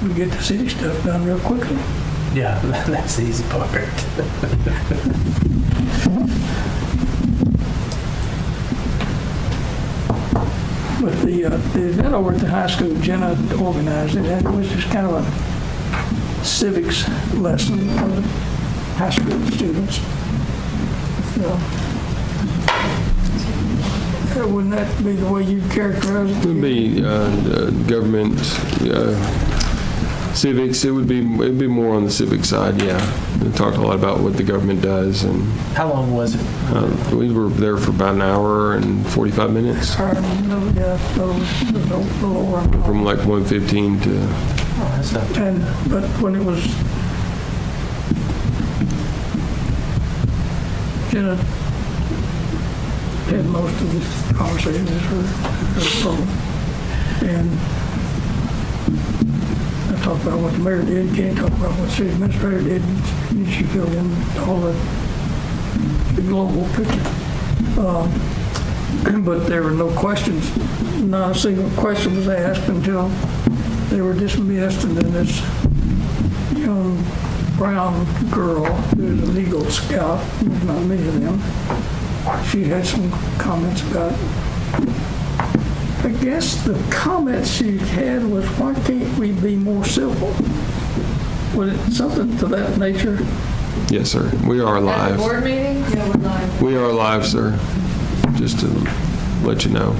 we get the city stuff done real quickly. Yeah, that's the easy part. But the event over at the high school, Jenna organized it, and it was just kind of a civics lesson for the high school students. So, wouldn't that be the way you'd characterize it? It would be government, civics. It'd be more on the civic side. Yeah, we talked a lot about what the government does, and How long was it? we were there for about an hour and 45 minutes, Or, no, yeah, the lower. from like 1:15 to. Oh, that's not too But when it was Jenna had most of the conversation as her program. And I talked about what the mayor did, Kenny talked about what the city administrator did, and she filled in all the global picture. But there were no questions, not a single question was asked until they were dismissed, and then this young brown girl who's a legal scout, there's not many of them, she had some comments about, I guess the comments she had was, why can't we be more civil? Was it something to that nature? Yes, sir. We are At the live. board meeting? Yeah, we're live. We are live, sir. Just to let you know.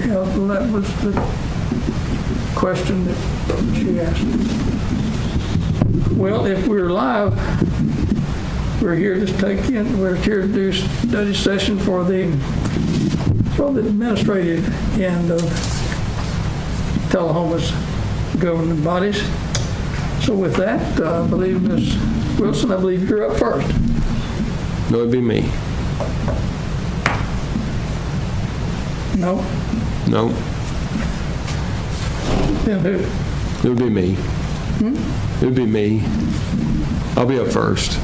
Yeah, well, that was the question that she asked. Well, if we're live, we're here to do study session for the administrative end of Tullahoma's governing bodies. So with that, I believe Ms. Wilson, I believe you're up first. No, it'd be me. No? No, Then who? it would be me. It would be me. I'll be up first.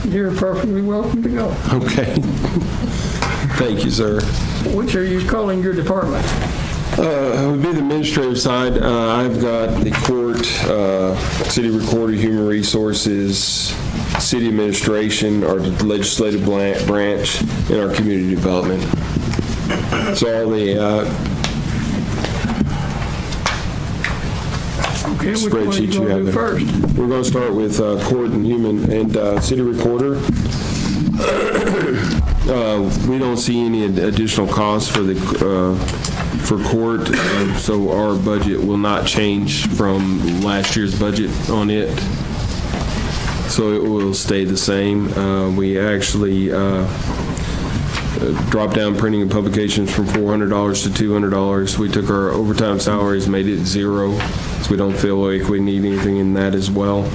You're perfectly welcome to go. Okay. Thank you, sir. Which are you calling your department? It would be the administrative side. I've got the court, city recorder, human resources, city administration, our legislative branch, and our community development. So all the Okay, which one are you spreadsheet you going to have do there. first? We're going to start with court and human and city recorder. We don't see any additional costs for the for court, so our budget will not change from last year's budget on it. So it will stay the same. We actually dropped down printing and publications from $400 to $200. We took our overtime salaries, made it zero, so we don't feel like we need anything in that as well.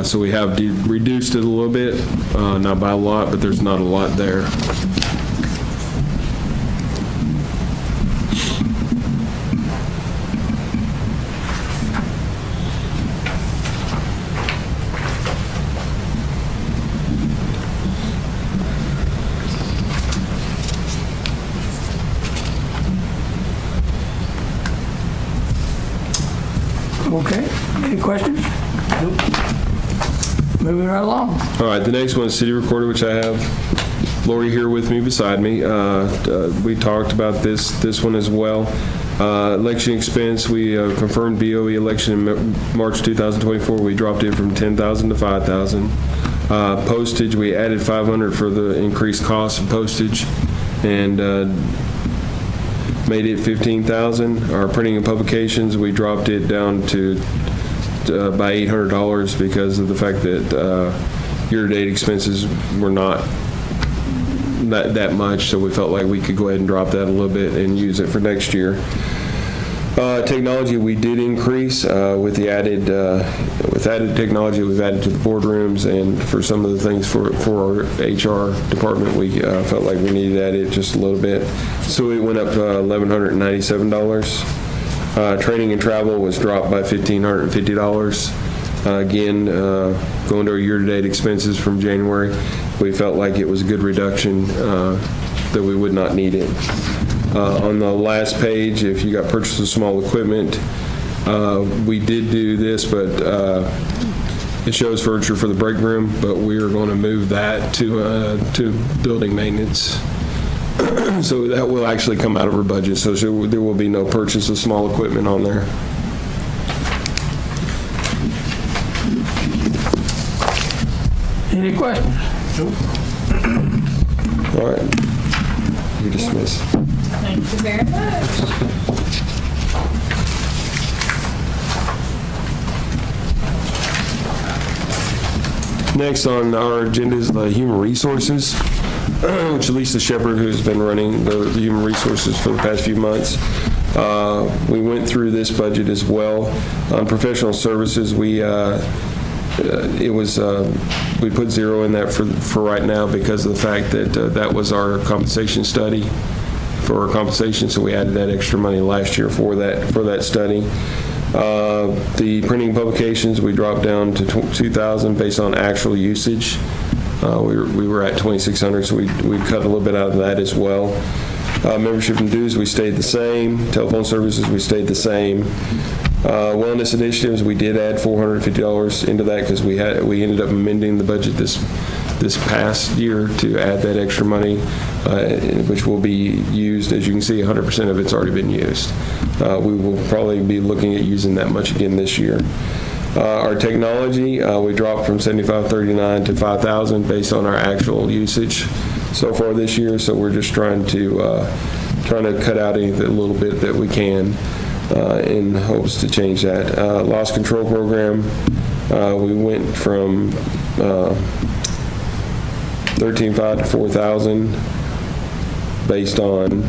So we have reduced it a little bit, not by a lot, but there's not a lot there. Okay, any questions? Nope. Moving right along. All right, the next one is city recorder, which I have Lori here with me beside me. We talked about this one as well. Election expense, we confirmed BOE election in March 2024. We dropped it from $10,000 to $5,000. Postage, we added $500 for the increased cost of postage, and made it $15,000. Our printing and publications, we dropped it down to by $800 because of the fact that year-to-date expenses were not that much, so we felt like we could go ahead and drop that a little bit and use it for next year. Technology, we did increase with the added technology we've added to the boardrooms, and for some of the things for our HR department, we felt like we needed to add it just a little bit. So it went up to $1,197. Training and travel was dropped by $1,550. Again, going to our year-to-date expenses from January, we felt like it was a good reduction, that we would not need it. On the last page, if you got purchase of small equipment, We did do this, but it shows furniture for the break room, but we are going to move that to building maintenance. So that will actually come out of our budget. So there will be no purchase of small equipment on there. Any questions? All right. You're dismissed. Thank you very much. Next on our agenda is the human resources, which Lisa Shepard, who's been running the human resources for the past few months. We went through this budget as well. On professional services, we put zero in that for right now because of the fact that that was our compensation study for our compensation, so we added that extra money last year for that study. The printing publications, we dropped down to 2,000 based on actual usage. We were at 2,600, so we cut a little bit out of that as well. Membership and dues, we stayed the same. Telephone services, we stayed the same. Wellness initiatives, we did add $450 into that because we ended up amending the budget this past year to add that extra money, which will be used. As you can see, 100% of it's already been used. We will probably be looking at using that much again this year. Our technology, we dropped from 7,539 to 5,000 based on our actual usage so far this year. So we're just trying to cut out a little bit that we can in hopes to change that. Loss control program, we went from 13,500 to 4,000 based on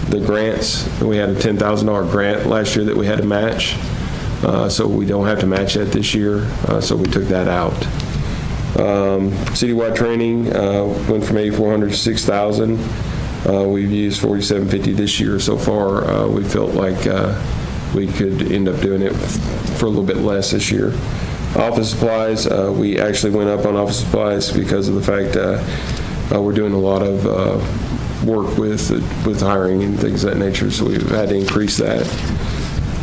the grants. We had a $10,000 grant last year that we had to match, so we don't have to match that this year, so we took that out. Citywide training went from 8,400 to 6,000. We've used 4,750 this year so far. We felt like we could end up doing it for a little bit less this year. Office supplies, we actually went up on office supplies because of the fact we're doing a lot of work with hiring and things of that nature, so we've had to increase that.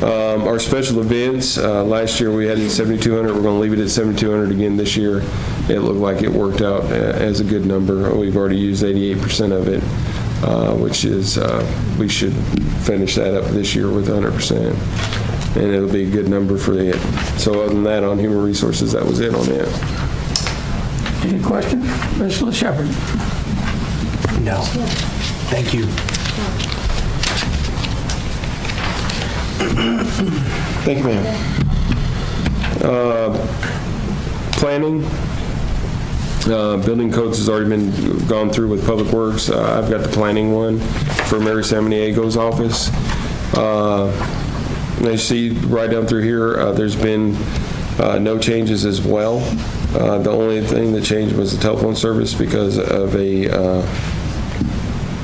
Our special events, last year we had it at 7,200. We're going to leave it at 7,200 again this year. It looked like it worked out as a good number. We've already used 88% of it, which is, we should finish that up this year with 100%. And it'll be a good number for it. So other than that, on human resources, that was it on it. Any questions? Ms. LaShepard? No. Thank you. Thank you, ma'am. Planning. Building codes has already been gone through with Public Works. I've got the planning one for Mary Samoniego's office. As you see right down through here, there's been no changes as well. The only thing that changed was the telephone service because of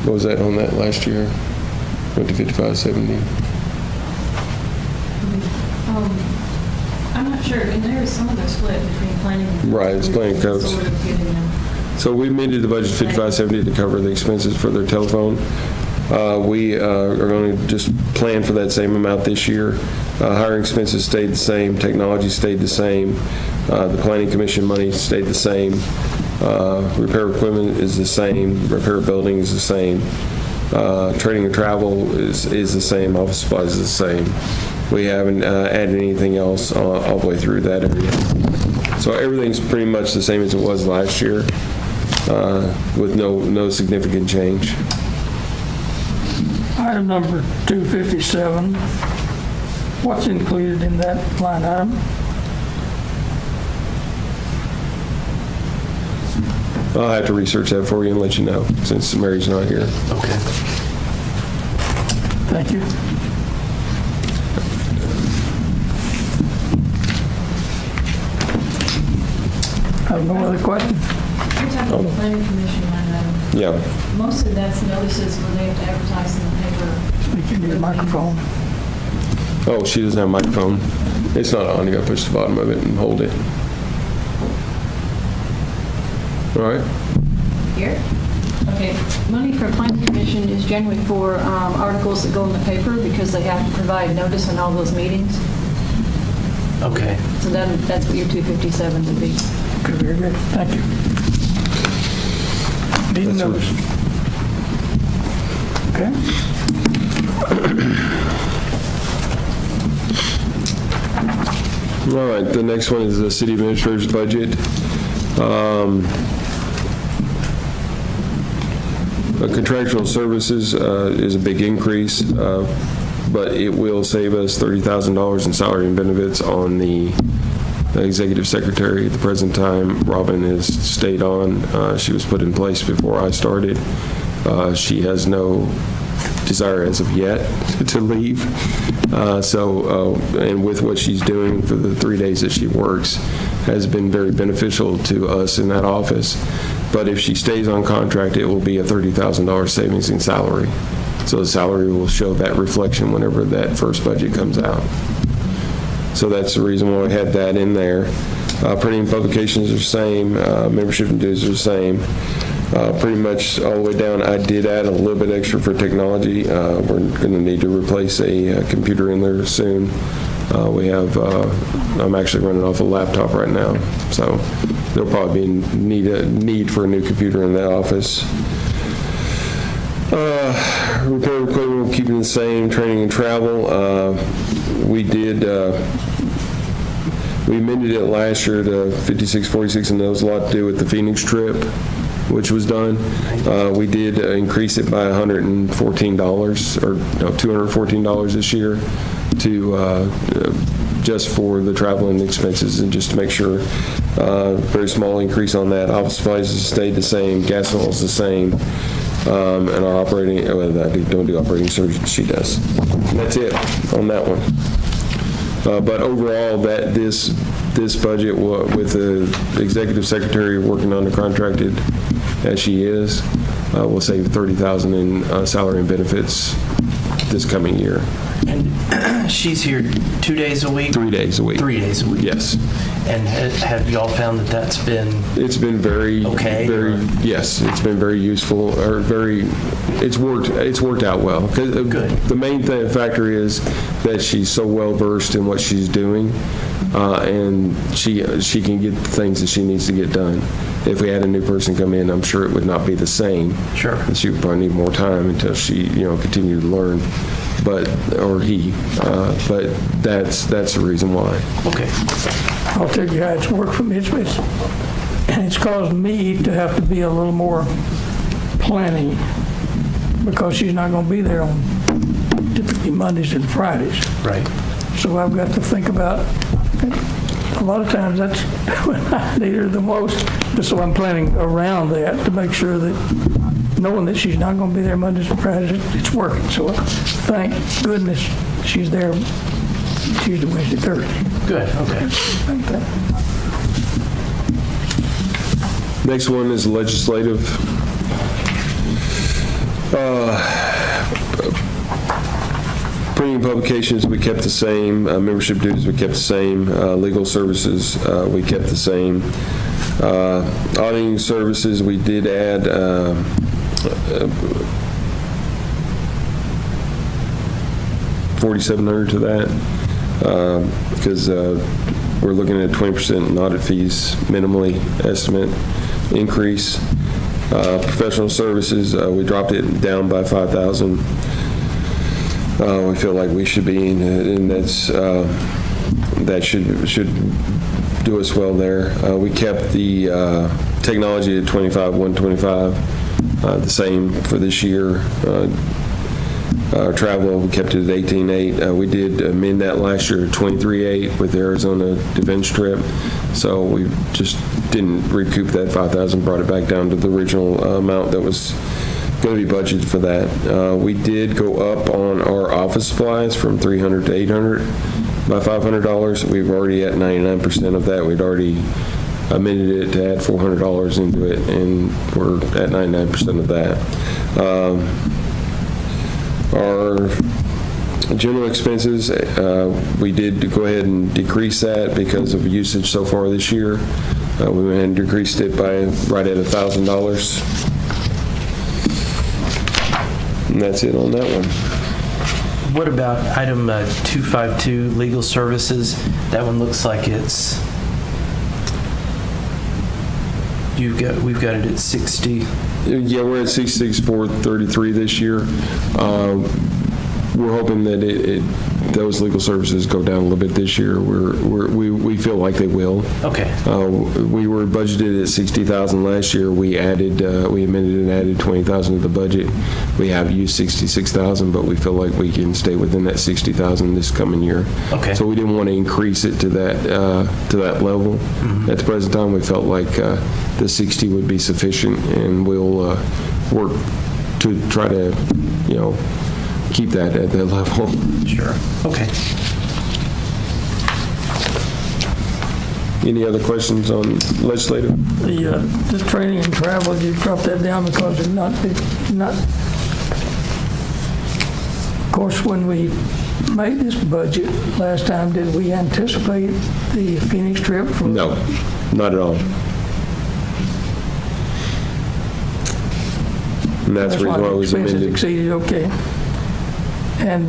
what was that on that last year? Went to 5570. I'm not sure, and there is some of the split between planning and... Right, it's planning codes. Sort of getting them. So we amended the budget 5570 to cover the expenses for their telephone. We are going to just plan for that same amount this year. Hiring expenses stayed the same. Technology stayed the same. The Planning Commission money stayed the same. Repair equipment is the same. Repair building is the same. Training and travel is the same. Office supplies is the same. We haven't added anything else all the way through that area. So everything's pretty much the same as it was last year, with no significant change. Item number 257. What's included in that line item? I'll have to research that for you and let you know, since Mary's not here. Okay. Thank you. I have no other questions. You're talking about the planning commission line item. Yeah. Most of that's notices where they have to advertise in the paper. Speak into the microphone. Oh, she doesn't have a microphone. It's not on. You got to push the bottom of it and hold it. All right. Here? Okay. Okay, money for planning commission is generally for articles that go in the paper because they have to provide notice in all those meetings. Okay. So that's what your 257 would be. Okay, very good. Thank you. Didn't notice. Okay. All right, the next one is the city administrator's budget. Contractual services is a big increase, but it will save us $30,000 in salary and benefits on the executive secretary. At the present time, Robin has stayed on. She was put in place before I started. She has no desire as of yet to leave. And with what she's doing for the 3 days that she works has been very beneficial to us in that office. But if she stays on contract, it will be a $30,000 savings in salary. So the salary will show that reflection whenever that first budget comes out. So that's the reason why we had that in there. Printing publications are the same. Membership and dues are the same. Pretty much all the way down. I did add a little bit extra for technology. We're going to need to replace a computer in there soon. I'm actually running off a laptop right now, so there'll probably be a need for a new computer in that office. Repair equipment, we're keeping the same. Training and travel, we amended it last year to 5646, and that was a lot to do with the Phoenix trip, which was done. We did increase it by $114, or no, $214 this year to just for the travel and expenses, and just to make sure. Very small increase on that. Office supplies has stayed the same. Gas oil is the same. And our operating, I don't do operating services, she does. And that's it on that one. But overall, this budget with the executive secretary working on the contracted as she is, will save $30,000 in salary and benefits this coming year. And she's here 2 days a week? 3 days a week. 3 days a week? Yes. And have y'all found that that's been? It's been very, okay, yes, it's been very useful, it's worked out well. Good. The main factor is that she's so well versed in what she's doing, and she can get the things that she needs to get done. If we had a new person come in, I'm sure it would not be the same. Sure. And she would probably need more time until she, continued to learn. But that's the reason why. Okay. I'll tell you how it's worked for me. It's caused me to have to be a little more planning because she's not going to be there on typically Mondays and Fridays. Right. So I've got to think about, a lot of times that's when I need her the most. So I'm planning around that to make sure that, knowing that she's not going to be there Mondays and Fridays, it's working. So thank goodness she's there Tuesday, Wednesday, Thursday. Good, okay. Thank that. Next one is legislative. Printing publications, we kept the same. Membership dues, we kept the same. Legal services, we kept the same. Auditing services, we did add $4,700 to that because we're looking at 20% in audit fees minimally estimate increase. Professional services, we dropped it down by $5,000. We feel like we should be and that should do us well there. We kept the technology at $25,125, the same for this year. Travel, we kept it at $18,800. We did amend that last year to $23,800 with the Arizona defense trip. So we just didn't recoup that $5,000, brought it back down to the original amount that was going to be budgeted for that. We did go up on our office supplies from $300 to $800 by $500. We've already at 99% of that. We'd already amended it to add $400 into it, and we're at 99% of that. Our general expenses, we did go ahead and decrease that because of usage so far this year. We went ahead and decreased it by right at $1,000. And that's it on that one. What about item 252, legal services? That one looks like we've got it at 60. Yeah, we're at 66433 this year. We're hoping that those legal services go down a little bit this year. We feel like they will. Okay. We were budgeted at 60,000 last year. We amended and added 20,000 to the budget. We have used 66,000, but we feel like we can stay within that 60,000 this coming year. Okay. So we didn't want to increase it to that level. At the present time, we felt like the 60 would be sufficient, and we'll work to try to, keep that at that level. Sure. Okay. Any other questions on legislative? The training and travel, you dropped that down because it's not, of course, when we made this budget last time, did we anticipate the Phoenix trip? No, not at all. And that's the reason why it was expenses amended. exceeded, okay. And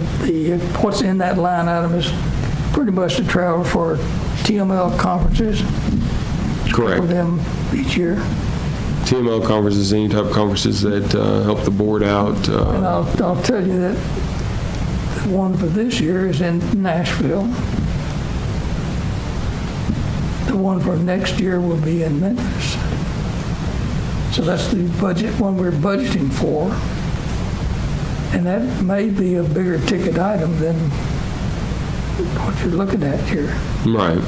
what's in that line item is pretty much the travel for TML conferences. Correct. For them each year. TML conferences, any type of conferences that help the board out. And I'll tell you that the one for this year is in Nashville. The one for next year will be in Memphis. So that's the budget one we're budgeting for. And that may be a bigger ticket item than what you're looking at here. Right.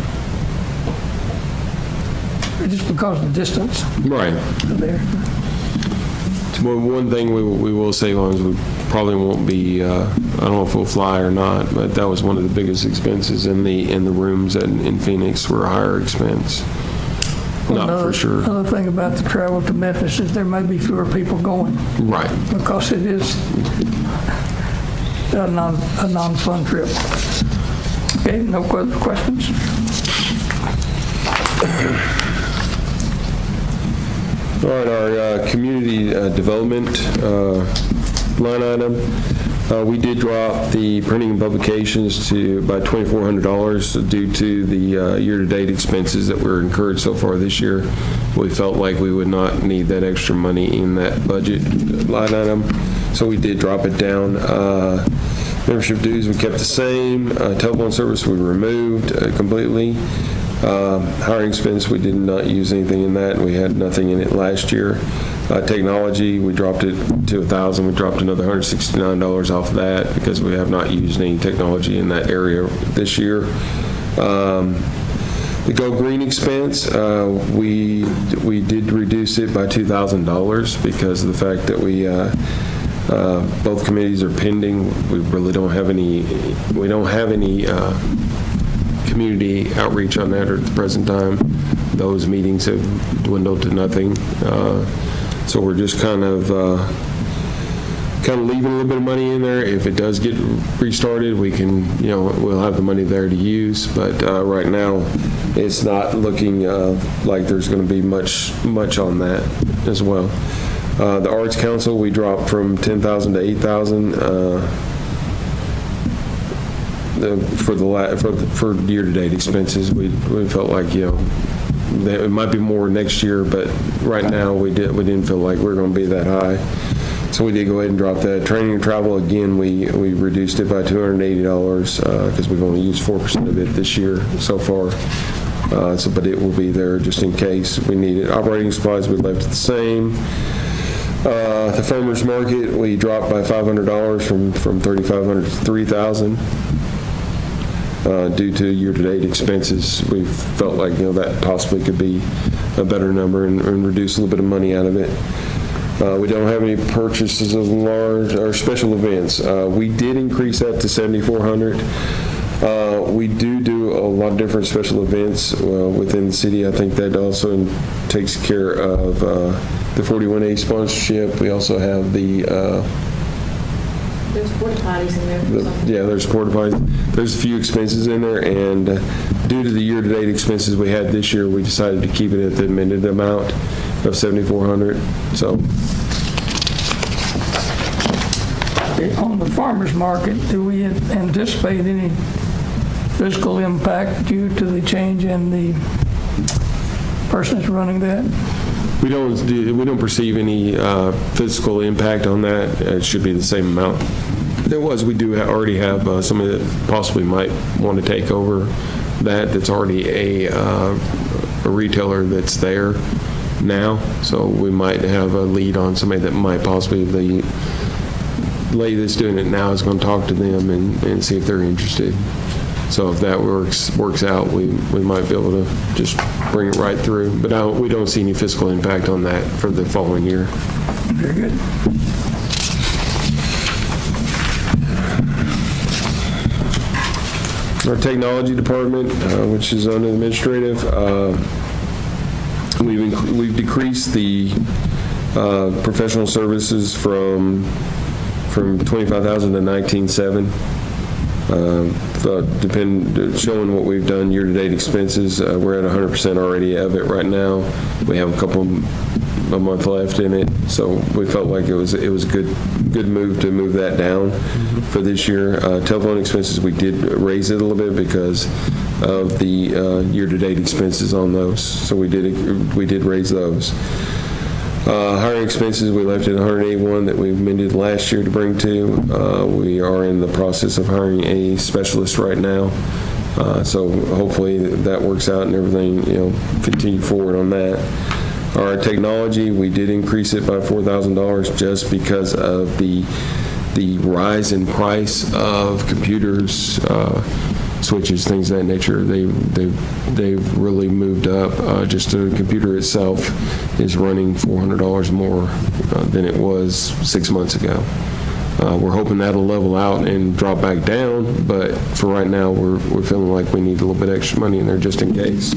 Just because of the distance Right. there. Well, one thing we will save on is we probably won't be, I don't know if we'll fly or not, but that was one of the biggest expenses in the rooms in Phoenix were a higher expense. Not for sure. Another thing about the travel to Memphis is there may be fewer people going Right. because it is a non-fun trip. Okay, no further questions? All right, our community development line item, we did drop the printing and publications to by $2,400 due to the year-to-date expenses that were incurred so far this year. We felt like we would not need that extra money in that budget line item, so we did drop it down. Membership dues we kept the same. Telephone service we removed completely. Hiring expense, we did not use anything in that. We had nothing in it last year. Technology, we dropped it to $1,000. We dropped another $169 off of that because we have not used any technology in that area this year. The Go Green expense, we did reduce it by $2,000 because of the fact that we both committees are pending. We really don't have any. We don't have any community outreach on that at the present time. Those meetings have dwindled to nothing. So we're just kind of leaving a little bit of money in there. If it does get restarted, we can, we'll have the money there to use. But right now, it's not looking like there's going to be much on that as well. The Arts Council, we dropped from $10,000 to $8,000 for year-to-date expenses. We felt like that it might be more next year, but right now we didn't feel like we were going to be that high. So we did go ahead and drop that. Training and travel, again, we reduced it by $280 because we've only used 4% of it this year so far. But it will be there just in case we need it. Operating supplies, we left it the same. The farmers market, we dropped by $500 from $3,500 to $3,000 due to year-to-date expenses. We felt like that possibly could be a better number and reduce a little bit of money out of it. We don't have any purchases of large or special events. We did increase that to $7,400. We do a lot of different special events within the city. I think that also takes care of the 41A sponsorship. We also have the There's porta potties in there. there's porta potties. There's a few expenses in there, and due to the year-to-date expenses we had this year, we decided to keep it at the amended amount of $7,400. So on the farmer's market, do we anticipate any fiscal impact due to the change in the person that's running that? We don't perceive any fiscal impact on that. It should be the same amount. We do already have somebody that possibly might want to take over that's already a retailer that's there now. So we might have a lead on somebody that might possibly, the lady that's doing it now is going to talk to them and see if they're interested. So if that works out, we might be able to just bring it right through. But we don't see any fiscal impact on that for the following year. Very good. Our technology department, which is under administrative, we've decreased the professional services from 25,000 to 19,700. Showing what we've done year-to-date expenses, we're at 100% already of it right now. We have a month left in it, so we felt like it was a good move to move that down for this year. Telephone expenses, we did raise it a little bit because of the year-to-date expenses on those, so we did raise those. Hiring expenses, we left at 181 that we amended last year to bring to. We are in the process of hiring a specialist right now. So hopefully that works out and everything, continue forward on that. Our technology, we did increase it by $4,000 just because of the rise in price of computers, switches, things of that nature. They've really moved up. Just the computer itself is running $400 more than it was 6 months ago. We're hoping that'll level out and drop back down, but for right now, we're feeling like we need a little bit extra money in there just in case.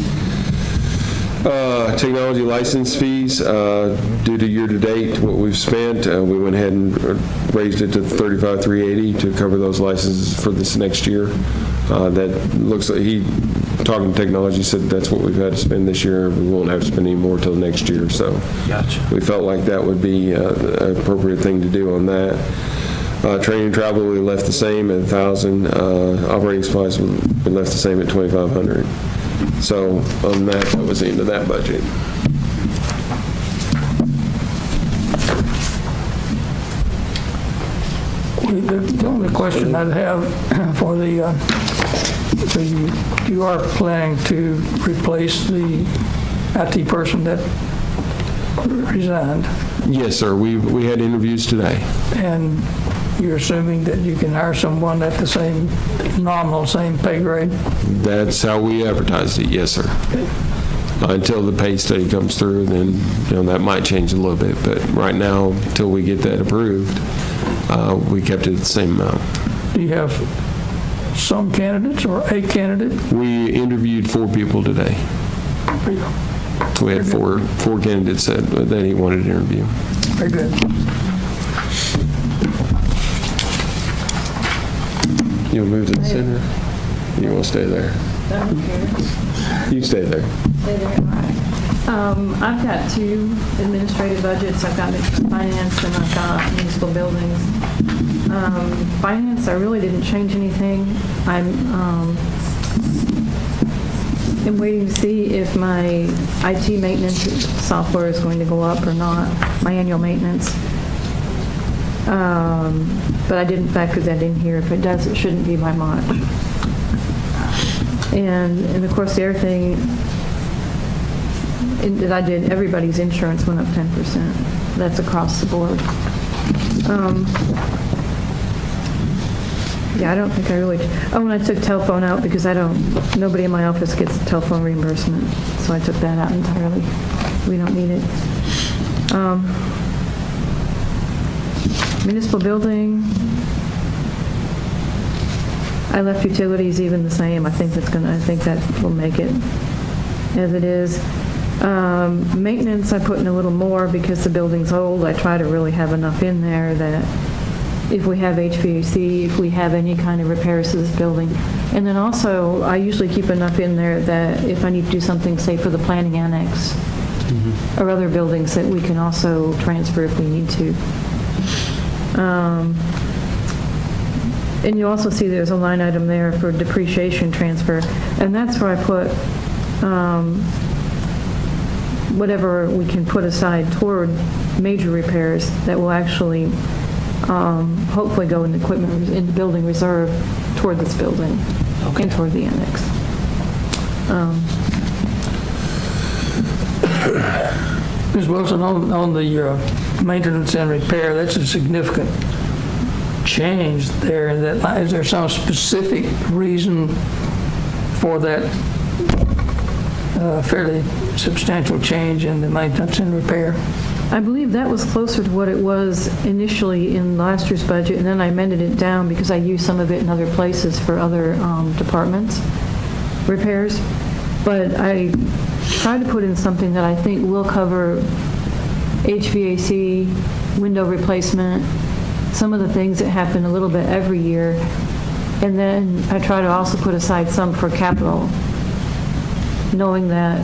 Technology license fees, due to year-to-date, what we've spent, we went ahead and raised it to $35,380 to cover those licenses for this next year. That looks like talking technology, said that's what we've had to spend this year. We won't have to spend any more till next year. So Gotcha. We felt like that would be an appropriate thing to do on that. Training and travel, we left the same at 1,000. Operating supplies, we left the same at 2,500. So on that was the end of that budget. The only question I'd have for so you are planning to replace the IT person that resigned, Yes, sir. We had interviews today. and you're assuming that you can hire someone at the same nominal, same pay grade? That's how we advertised it. Yes, sir. Until the pay study comes through, then that might change a little bit. But right now, until we get that approved, we kept it at the same amount. Do you have some candidates or a candidate? We interviewed 4 people today. We had four candidates that he wanted to interview. Very good. You want to move to the center? You want to stay there? I don't care. You can stay there. Stay there, all right. I've got 2 administrative budgets. I've got finance and I've got municipal buildings. Finance, I really didn't change anything. I'm waiting to see if my IT maintenance software is going to go up or not, my annual maintenance. But I didn't factor that in here. If it does, it shouldn't be by much. And of course, the other thing that I did, everybody's insurance went up 10%. That's across the board. Yeah, I don't think I really, and I took telephone out because nobody in my office gets telephone reimbursement, so I took that out entirely. We don't need it. Municipal building, I left utilities even the same. I think that will make it as it is. Maintenance, I put in a little more because the building's old. I try to really have enough in there that if we have HVAC, if we have any kind of repairs to this building. And then also, I usually keep enough in there that if I need to do something, say for the planning annex or other buildings, that we can also transfer if we need to. And you also see there's a line item there for depreciation transfer, and that's where I put whatever we can put aside toward major repairs that will actually hopefully go in equipment, in the building reserve toward this building and toward the annex. Ms. Wilson, on the maintenance and repair, that's a significant change there. Is there some specific reason for that fairly substantial change in the maintenance and repair? I believe that was closer to what it was initially in last year's budget, and then I amended it down because I used some of it in other places for other departments, repairs. But I tried to put in something that I think will cover HVAC, window replacement, some of the things that happen a little bit every year. And then I try to also put aside some for capital, knowing that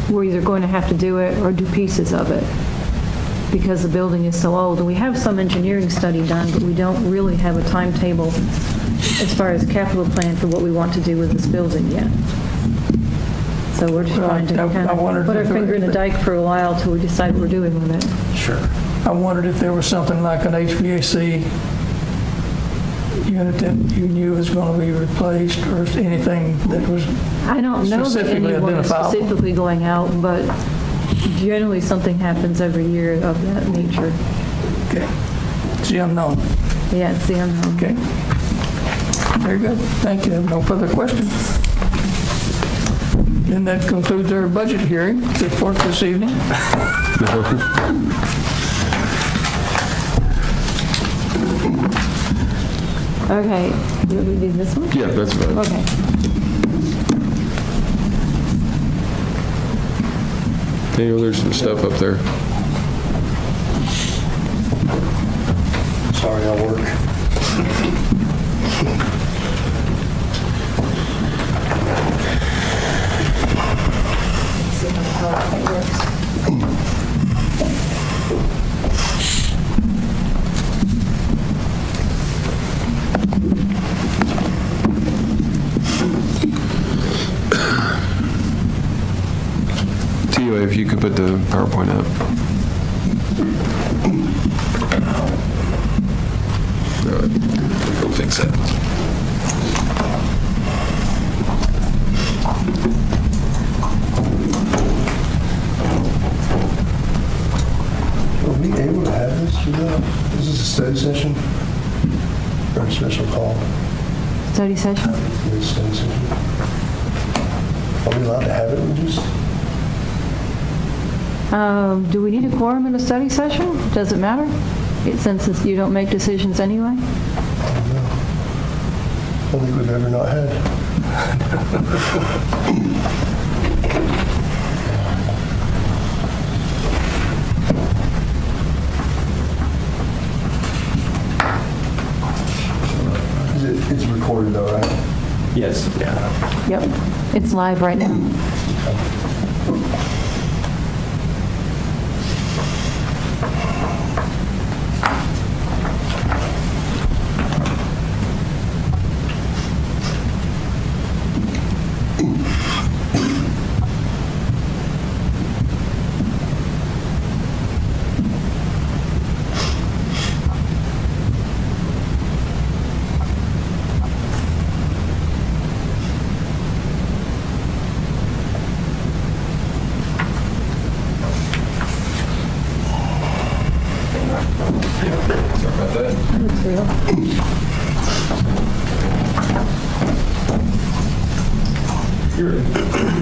we're either going to have to do it or do pieces of it because the building is so old. And we have some engineering study done, but we don't really have a timetable as far as capital plan for what we want to do with this building yet. So we're just trying to kind of put our finger in the dike for a while till we decide what we're doing with it. Sure. I wondered if there was something like an HVAC unit that you knew was going to be replaced or anything that was I don't know that specifically anyone is identifiable. specifically going out, but generally something happens every year of that nature. Okay. It's the unknown. Yeah, it's the unknown. Okay. Very good. Thank you. No further questions. Then that concludes our budget hearing for this evening. Okay, do we do this one? Yeah, that's fine. Okay. Daniel, there's some stuff up there. Sorry, I'll work. Tio, if you could put the PowerPoint up. All right, go fix that. Are we able to have this, you know? Is this a study session? Or a special call? Study session? Is it a study session? Are we allowed to have it? We just, Do we need a quorum in a study session? Does it matter? Since you don't make decisions anyway? I don't think we've ever not had. It's recorded though, right? Yes. Yeah. Yep. It's live right now. Looks real.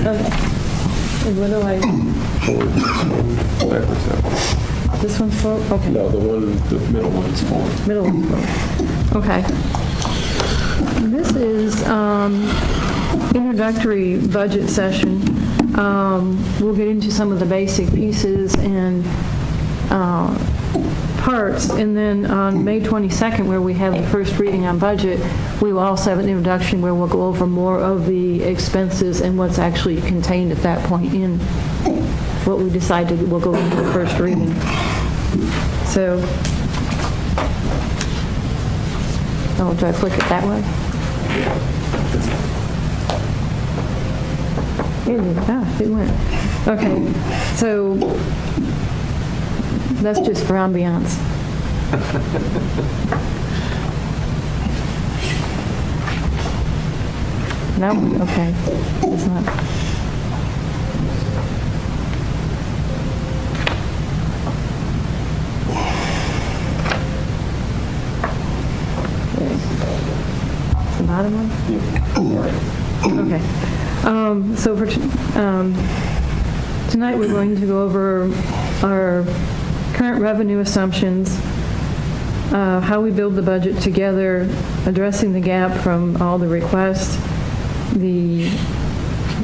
Okay. And what do I, Backwards now. this one's for, okay. No, the middle one's forward. Middle one. Okay. This is introductory budget session. We'll get into some of the basic pieces and parts, and then on May 22nd, where we have the first reading on budget, we will also have an introduction where we'll go over more of the expenses and what's actually contained at that point in what we decided we'll go into the first reading. So Oh, do I flick it that way? It went. Okay, so that's just for ambiance. No, okay, it's not. Okay. The bottom one? Okay. So for tonight, we're going to go over our current revenue assumptions, how we build the budget together, addressing the gap from all the requests, the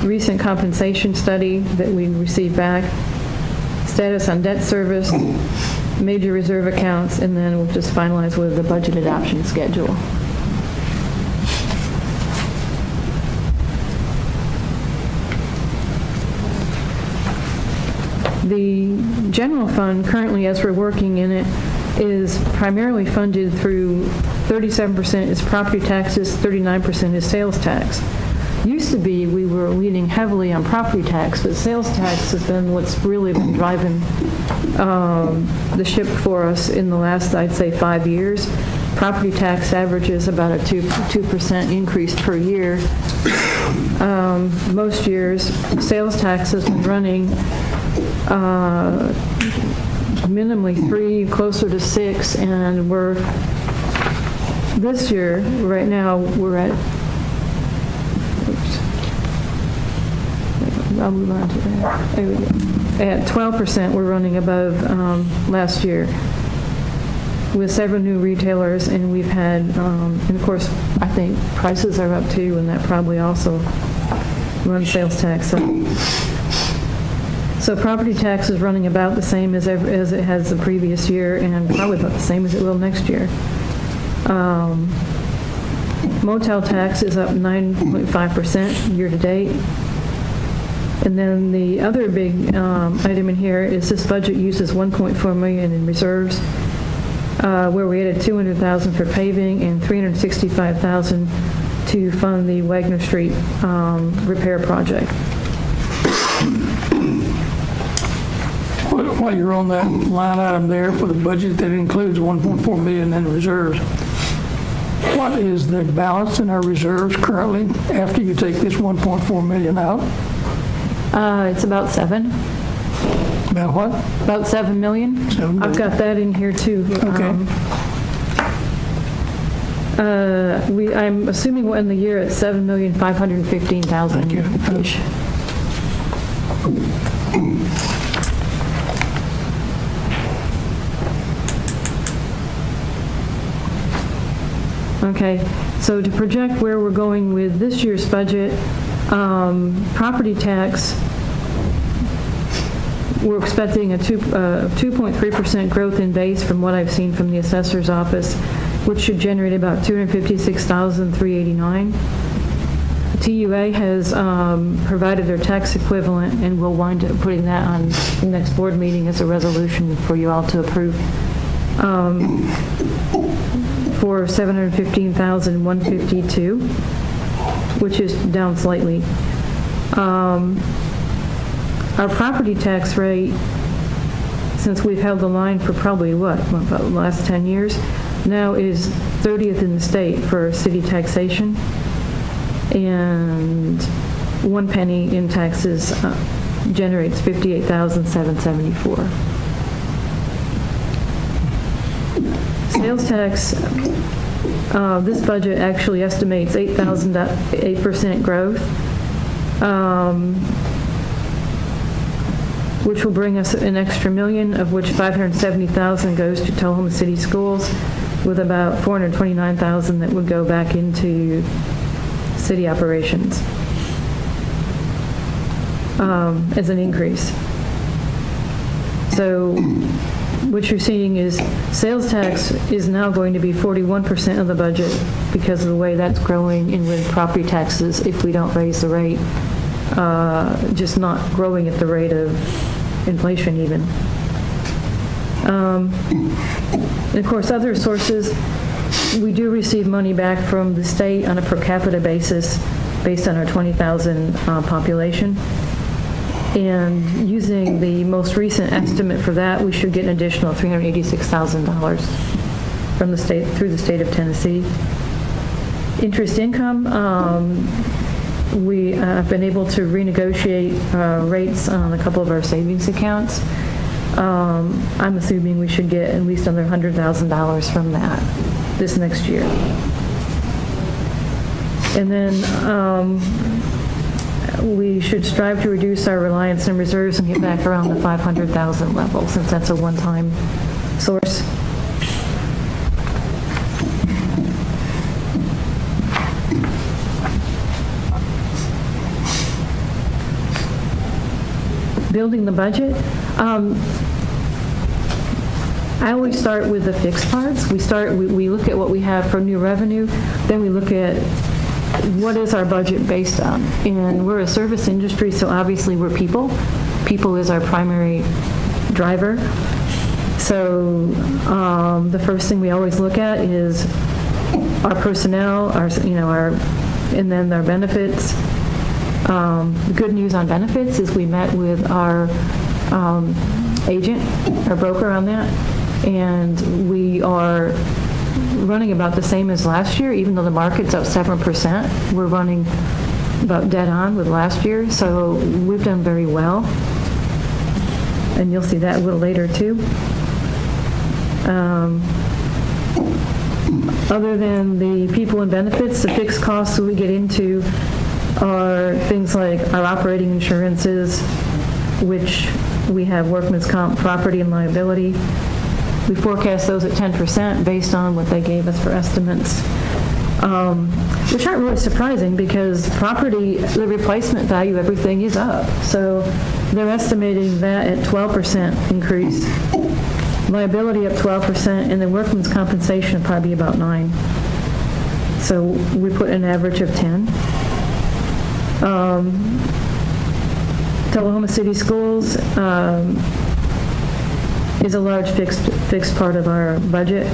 recent compensation study that we received back, status on debt service, major reserve accounts, and then we'll just finalize with the budget adoption schedule. The general fund, currently as we're working in it, is primarily funded through 37% is property taxes, 39% is sales tax. Used to be we were leaning heavily on property tax, but sales tax has been what's really been driving the ship for us in the last, I'd say, 5 years. Property tax averages about a 2% increase per year. Most years, sales tax has been running minimally 3, closer to 6, and we're, this year, right now, we're at, I'll move on to that. There we go. At 12%, we're running above last year with several new retailers, and we've had, and of course, I think prices are up too, and that probably also runs sales tax up. So property tax is running about the same as it has the previous year, and probably about the same as it will next year. Motel tax is up 9.5% year to date. And then the other big item in here is this budget uses $1.4 million in reserves, where we added $200,000 for paving and $365,000 to fund the Wagner Street repair project. While you're on that line item there for the budget that includes $1.4 million in reserves, what is the balance in our reserves currently after you take this $1.4 million out? It's about 7. About what? About 7 million. 7 million. I've got that in here too. Okay. I'm assuming we'll end the year at $7,515,000-ish. Okay, so to project where we're going with this year's budget, property tax, we're expecting a 2.3% growth in base from what I've seen from the assessor's office, which should generate about $256,389. TUA has provided their tax equivalent, and we'll wind up putting that on the next board meeting as a resolution for you all to approve. For $715,152, which is down slightly. Our property tax rate, since we've held the line for probably about the last 10 years, now is 30th in the state for city taxation, and 1 penny in taxes generates $58,774. Sales tax, this budget actually estimates 8% growth, which will bring us an extra $1 million, of which $570,000 goes to Tullahoma City Schools, with about $429,000 that would go back into city operations as an increase. So what you're seeing is sales tax is now going to be 41% of the budget because of the way that's growing, and with property taxes, if we don't raise the rate, just not growing at the rate of inflation even. And of course, other sources, We do receive money back from the state on a per capita basis based on our 20,000 population. And using the most recent estimate for that, we should get an additional $386,000 from the state, through the state of Tennessee. Interest income, we have been able to renegotiate rates on a couple of our savings accounts. I'm assuming we should get at least another $100,000 from that this next year. And then we should strive to reduce our reliance on reserves and get back around the 500,000 level, since that's a one-time source. Building the budget. I always start with the fixed parts. We look at what we have for new revenue, then we look at what is our budget based on. And we're a service industry, so obviously we're people. People is our primary driver. So the first thing we always look at is our personnel, and then our benefits. The good news on benefits is we met with our agent, our broker on that, and we are running about the same as last year, even though the market's up 7%. We're running about dead on with last year, so we've done very well. And you'll see that a little later too. Other than the people and benefits, the fixed costs that we get into are things like our operating insurances, which we have workman's comp, property, and liability. We forecast those at 10% based on what they gave us for estimates, which aren't really surprising because property, the replacement value, everything is up. So they're estimating that at 12% increase, liability up 12%, and then workman's compensation will probably be about 9%. So we put an average of 10. Tullahoma City Schools is a large fixed part of our budget.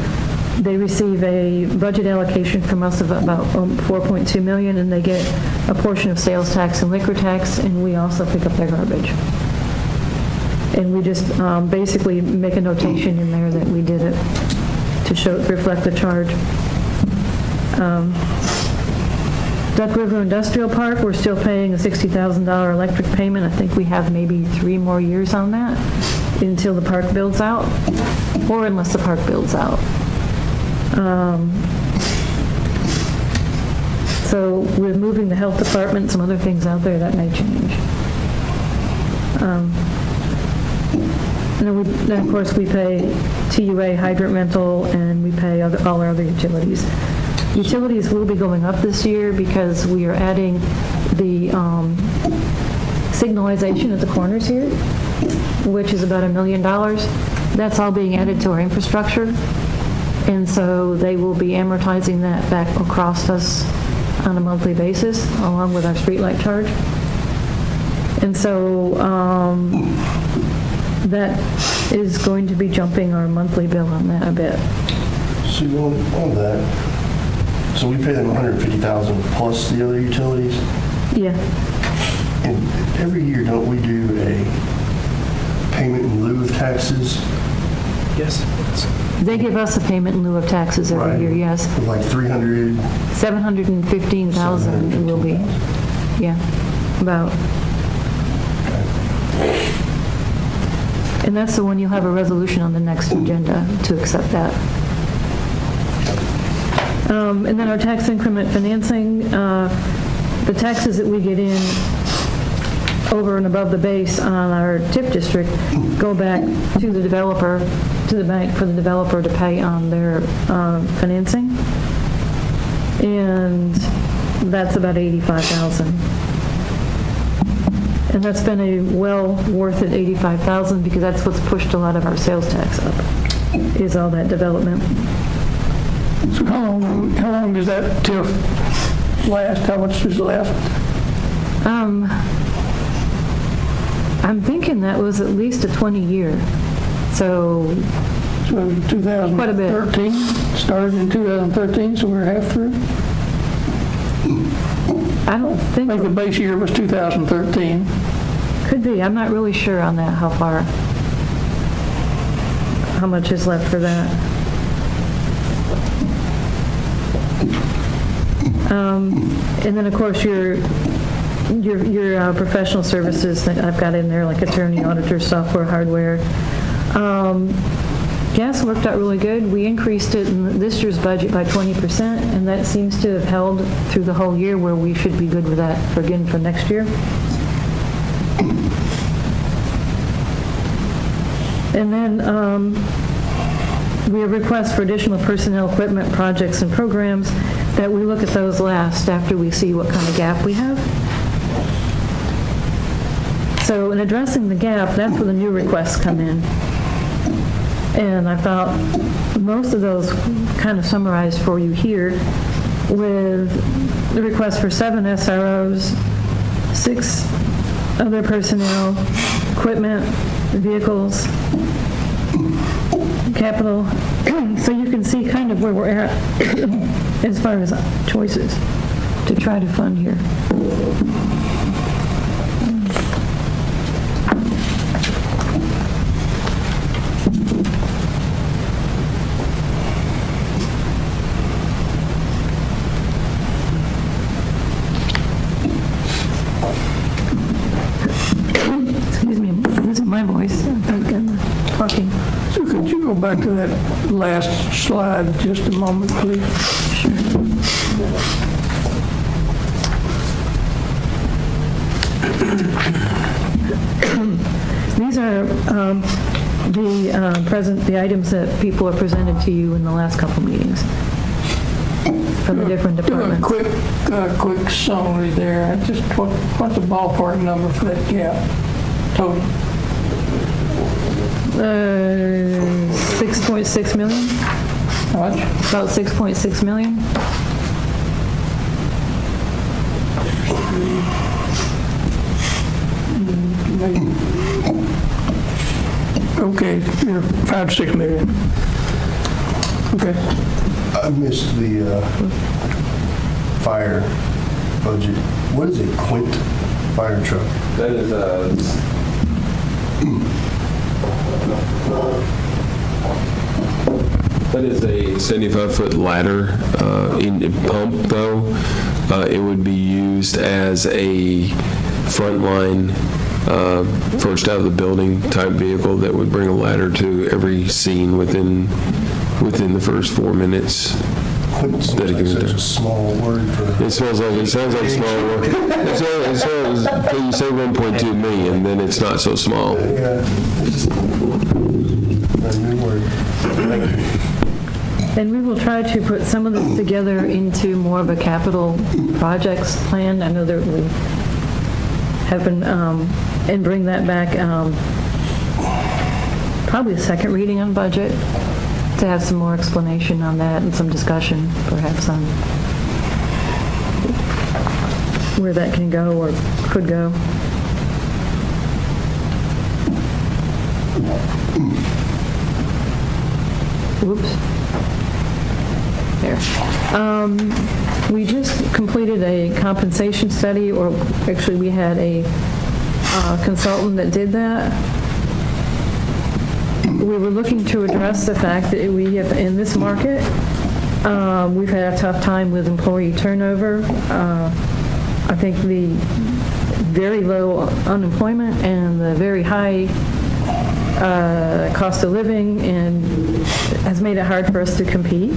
They receive a budget allocation from us of about $4.2 million, and they get a portion of sales tax and liquor tax, and we also pick up their garbage. And we just basically make a notation in there that we did it to reflect the charge. Duck River Industrial Park, we're still paying a $60,000 electric payment. I think we have maybe 3 more years on that until the park builds out, or unless the park builds out. So with moving the health department, some other things out there, that may change. And then of course, we pay TUA, hydrant rental, and we pay all our other utilities. Utilities will be going up this year because we are adding the signalization at the corners here, which is about $1 million. That's all being added to our infrastructure. And so they will be amortizing that back across us on a monthly basis, along with our streetlight charge. And so that is going to be jumping our monthly bill on that a bit. So on that, so we pay them $150,000 plus the other utilities? Yeah. And every year, don't we do a payment in lieu of taxes? Yes. They give us a payment in lieu of taxes every Right. year, yes. Of like 300? 715,000 it will be. Yeah, about. And that's the one you'll have a resolution on the next agenda to accept that. And then our tax increment financing, the taxes that we get in over and above the base on our TIP district go back to the developer, to the bank for the developer to pay on their financing. And that's about $85,000. And that's been a well worth it $85,000 because that's what's pushed a lot of our sales tax up, is all that development. So how long does that TIF last? How much is left? I'm thinking that was at least a 20-year. So 2013, started in 2013, so we're half through? I don't I think, think the base year was 2013. could be, I'm not really sure on that, how much is left for that. And then, of course, your professional services that I've got in there, like attorney, auditor, software, hardware. Gas worked out really good. We increased it in this year's budget by 20%, and that seems to have held through the whole year, where we should be good with that for next year. And then we have requests for additional personnel, equipment, projects, and programs, that we look at those last after we see what kind of gap we have. So in addressing the gap, that's where the new requests come in. And I thought most of those kind of summarized for you here, with the request for 7 SROs, 6 other personnel, equipment, vehicles, capital. So you can see kind of where we're at as far as choices to try to fund here. Excuse me, I'm losing my voice. I'm talking. So could you go back to that last slide just a moment, please? These are the items that people have presented to you in the last couple meetings from the different Do a departments. quick summary there. Just what's the ballpark number for that gap total? 6.6 million, How much? about 6.6 million. Okay, 5 to 6 million. Okay. I missed the fire budget. What is a Quint fire truck? That is a 75-foot ladder in pump, though. It would be used as a frontline, first out of the building type vehicle that would bring a ladder to every scene within the first 4 minutes. Quint seems like such a small word for... It sounds like a small word. It sounds, you say 1.2 million, then it's not so small. Yeah, it's just a new word. Thank you. And we will try to put some of this together into more of a capital projects plan. I know that we have been, and bring that back, probably a second reading on budget, to have some more explanation on that and some discussion perhaps on where that can go or could go. Whoops. There. We just completed a compensation study, or actually we had a consultant that did that. We were looking to address the fact that we have, in this market, we've had a tough time with employee turnover. I think the very low unemployment and the very high cost of living has made it hard for us to compete.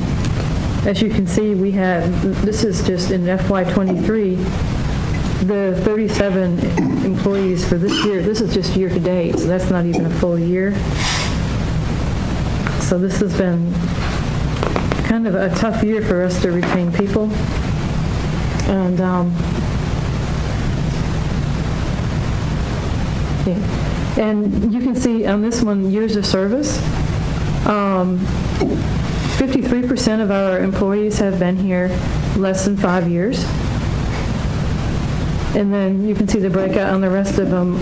As you can see, we had, this is just in FY23, the 37 employees for this year. This is just year to date, so that's not even a full year. So this has been kind of a tough year for us to retain people. And yeah. And you can see on this one, years of service. 53% of our employees have been here less than 5 years. And then you can see the breakout on the rest of them,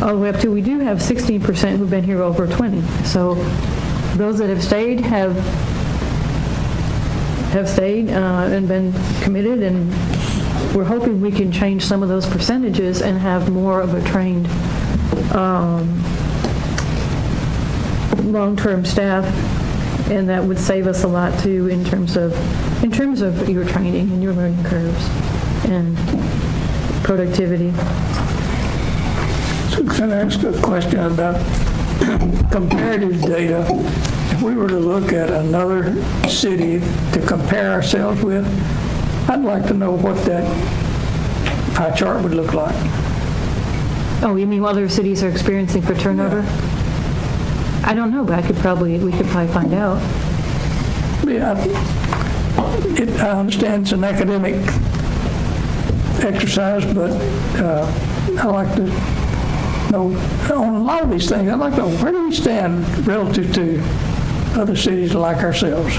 all the way up to, we do have 16% who've been here over 20. So those that have stayed have stayed and been committed, and we're hoping we can change some of those percentages and have more of a trained long-term staff, and that would save us a lot too in terms of your training and your learning curves and productivity. So can I ask a question about comparative data? If we were to look at another city to compare ourselves with, I'd like to know what that pie chart would look like. Oh, you mean what other cities are experiencing for turnover? I don't know, but we could probably find out. Yeah, I understand it's an academic exercise, but I like to know on a lot of these things. I'd like to know, where do we stand relative to other cities like ourselves?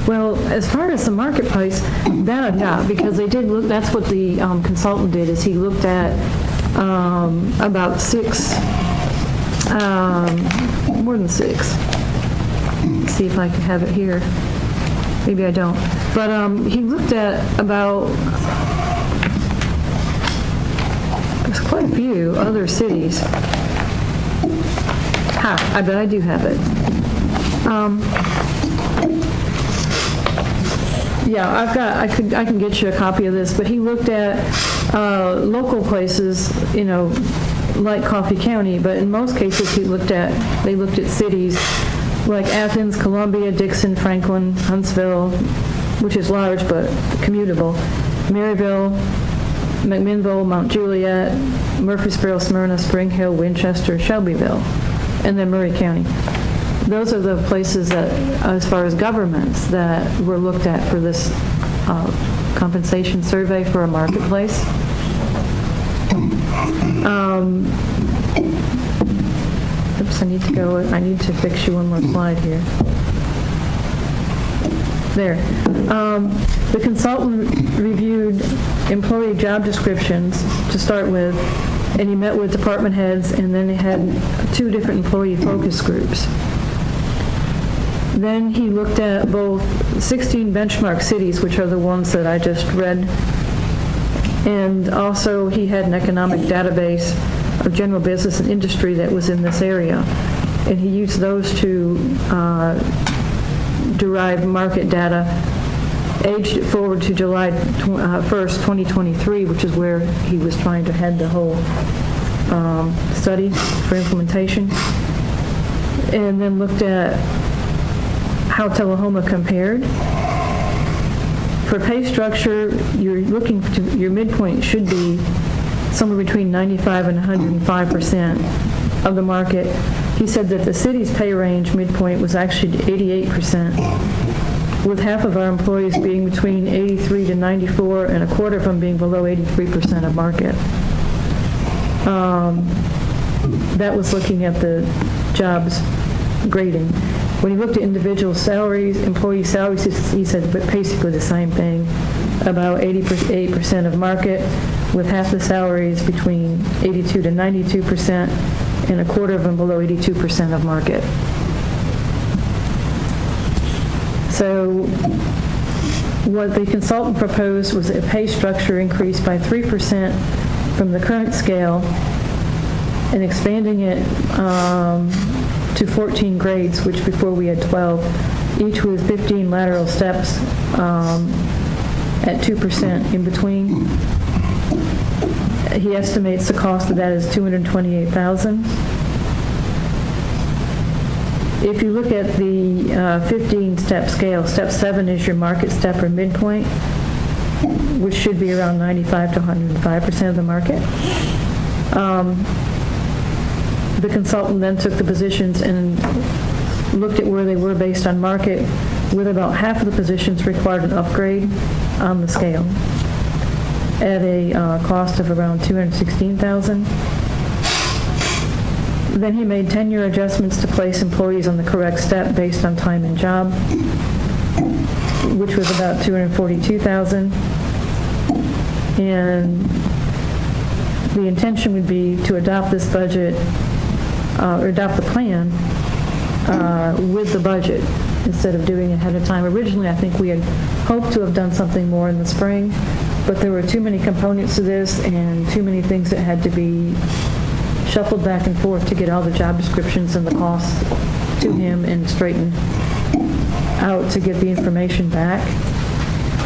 Well, as far as the marketplace, that I got, because they did look, that's what the consultant did, is he looked at about more than six. Let's see if I can have it here. Maybe I don't. But he looked at about, there's quite a few other cities. I bet I do have it. Yeah, I can get you a copy of this, but he looked at local places, like Coffee County, but in most cases they looked at cities like Athens, Columbia, Dixon, Franklin, Huntsville, which is large but commutable, Maryville, McMinnville, Mount Juliet, Murfreesboro, Smyrna, Spring Hill, Winchester, Shelbyville, and then Murray County. Those are the places that, as far as governments, that were looked at for this compensation survey for a marketplace. Oops, I need to fix you one more slide here. There. The consultant reviewed employee job descriptions to start with, and he met with department heads, and then he had 2 different employee focus groups. Then he looked at both 16 benchmark cities, which are the ones that I just read, and also he had an economic database of general business and industry that was in this area, and he used those to derive market data, aged it forward to July 1st, 2023, which is where he was trying to head the whole study for implementation, and then looked at how Tullahoma compared. For pay structure, your midpoint should be somewhere between 95 and 105% of the market. He said that the city's pay range midpoint was actually 88%, with half of our employees being between 83 to 94 and a quarter of them being below 83% of market. That was looking at the jobs grading. When he looked at individual salaries, employee salaries, he said basically the same thing, about 88% of market, with half the salaries between 82 to 92% and a quarter of them below 82% of market. So what the consultant proposed was a pay structure increase by 3% from the current scale and expanding it to 14 grades, which before we had 12, each with 15 lateral steps at 2% in between. He estimates the cost of that is $228,000. If you look at the 15-step scale, step 7 is your market step or midpoint, which should be around 95 to 105% of the market. The consultant then took the positions and looked at where they were based on market, with about half of the positions required an upgrade on the scale at a cost of around $216,000. Then he made 10-year adjustments to place employees on the correct step based on time and job, which was about $242,000. And the intention would be to adopt this budget, or adopt the plan with the budget instead of doing it ahead of time. Originally, I think we had hoped to have done something more in the spring, but there were too many components to this and too many things that had to be shuffled back and forth to get all the job descriptions and the costs to him and straighten out to get the information back.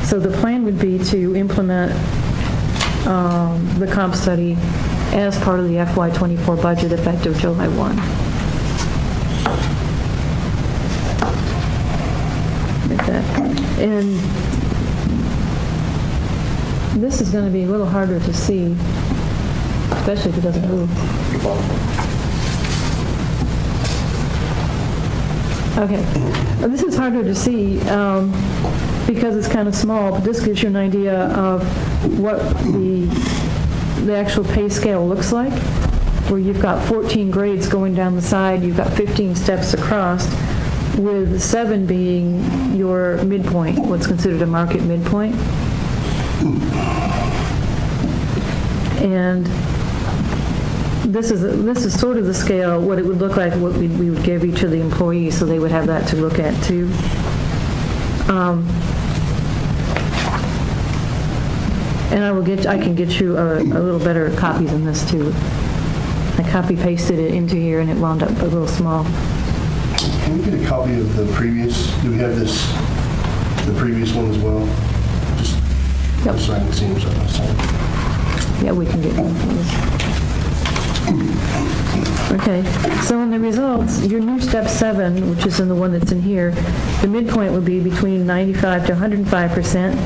So the plan would be to implement the comp study as part of the FY24 budget effective July 1. Like that. And this is going to be a little harder to see, especially if it doesn't move. Okay. This is harder to see because it's kind of small, but this gives you an idea of what the actual pay scale looks like, where you've got 14 grades going down the side, you've got 15 steps across, with 7 being your midpoint, what's considered a market midpoint. And this is sort of the scale, what it would look like, what we would give each of the employees, so they would have that to look at too. And I can get you a little better copy than this too. I copy pasted it into here and it wound up a little small. Can we get a copy of the previous, do we have the previous one as well? Just so I can see them side by side. Yeah, we can get one of those. Okay, so in the results, your new step 7, which is in the one that's in here, the midpoint would be between 95 to 105%.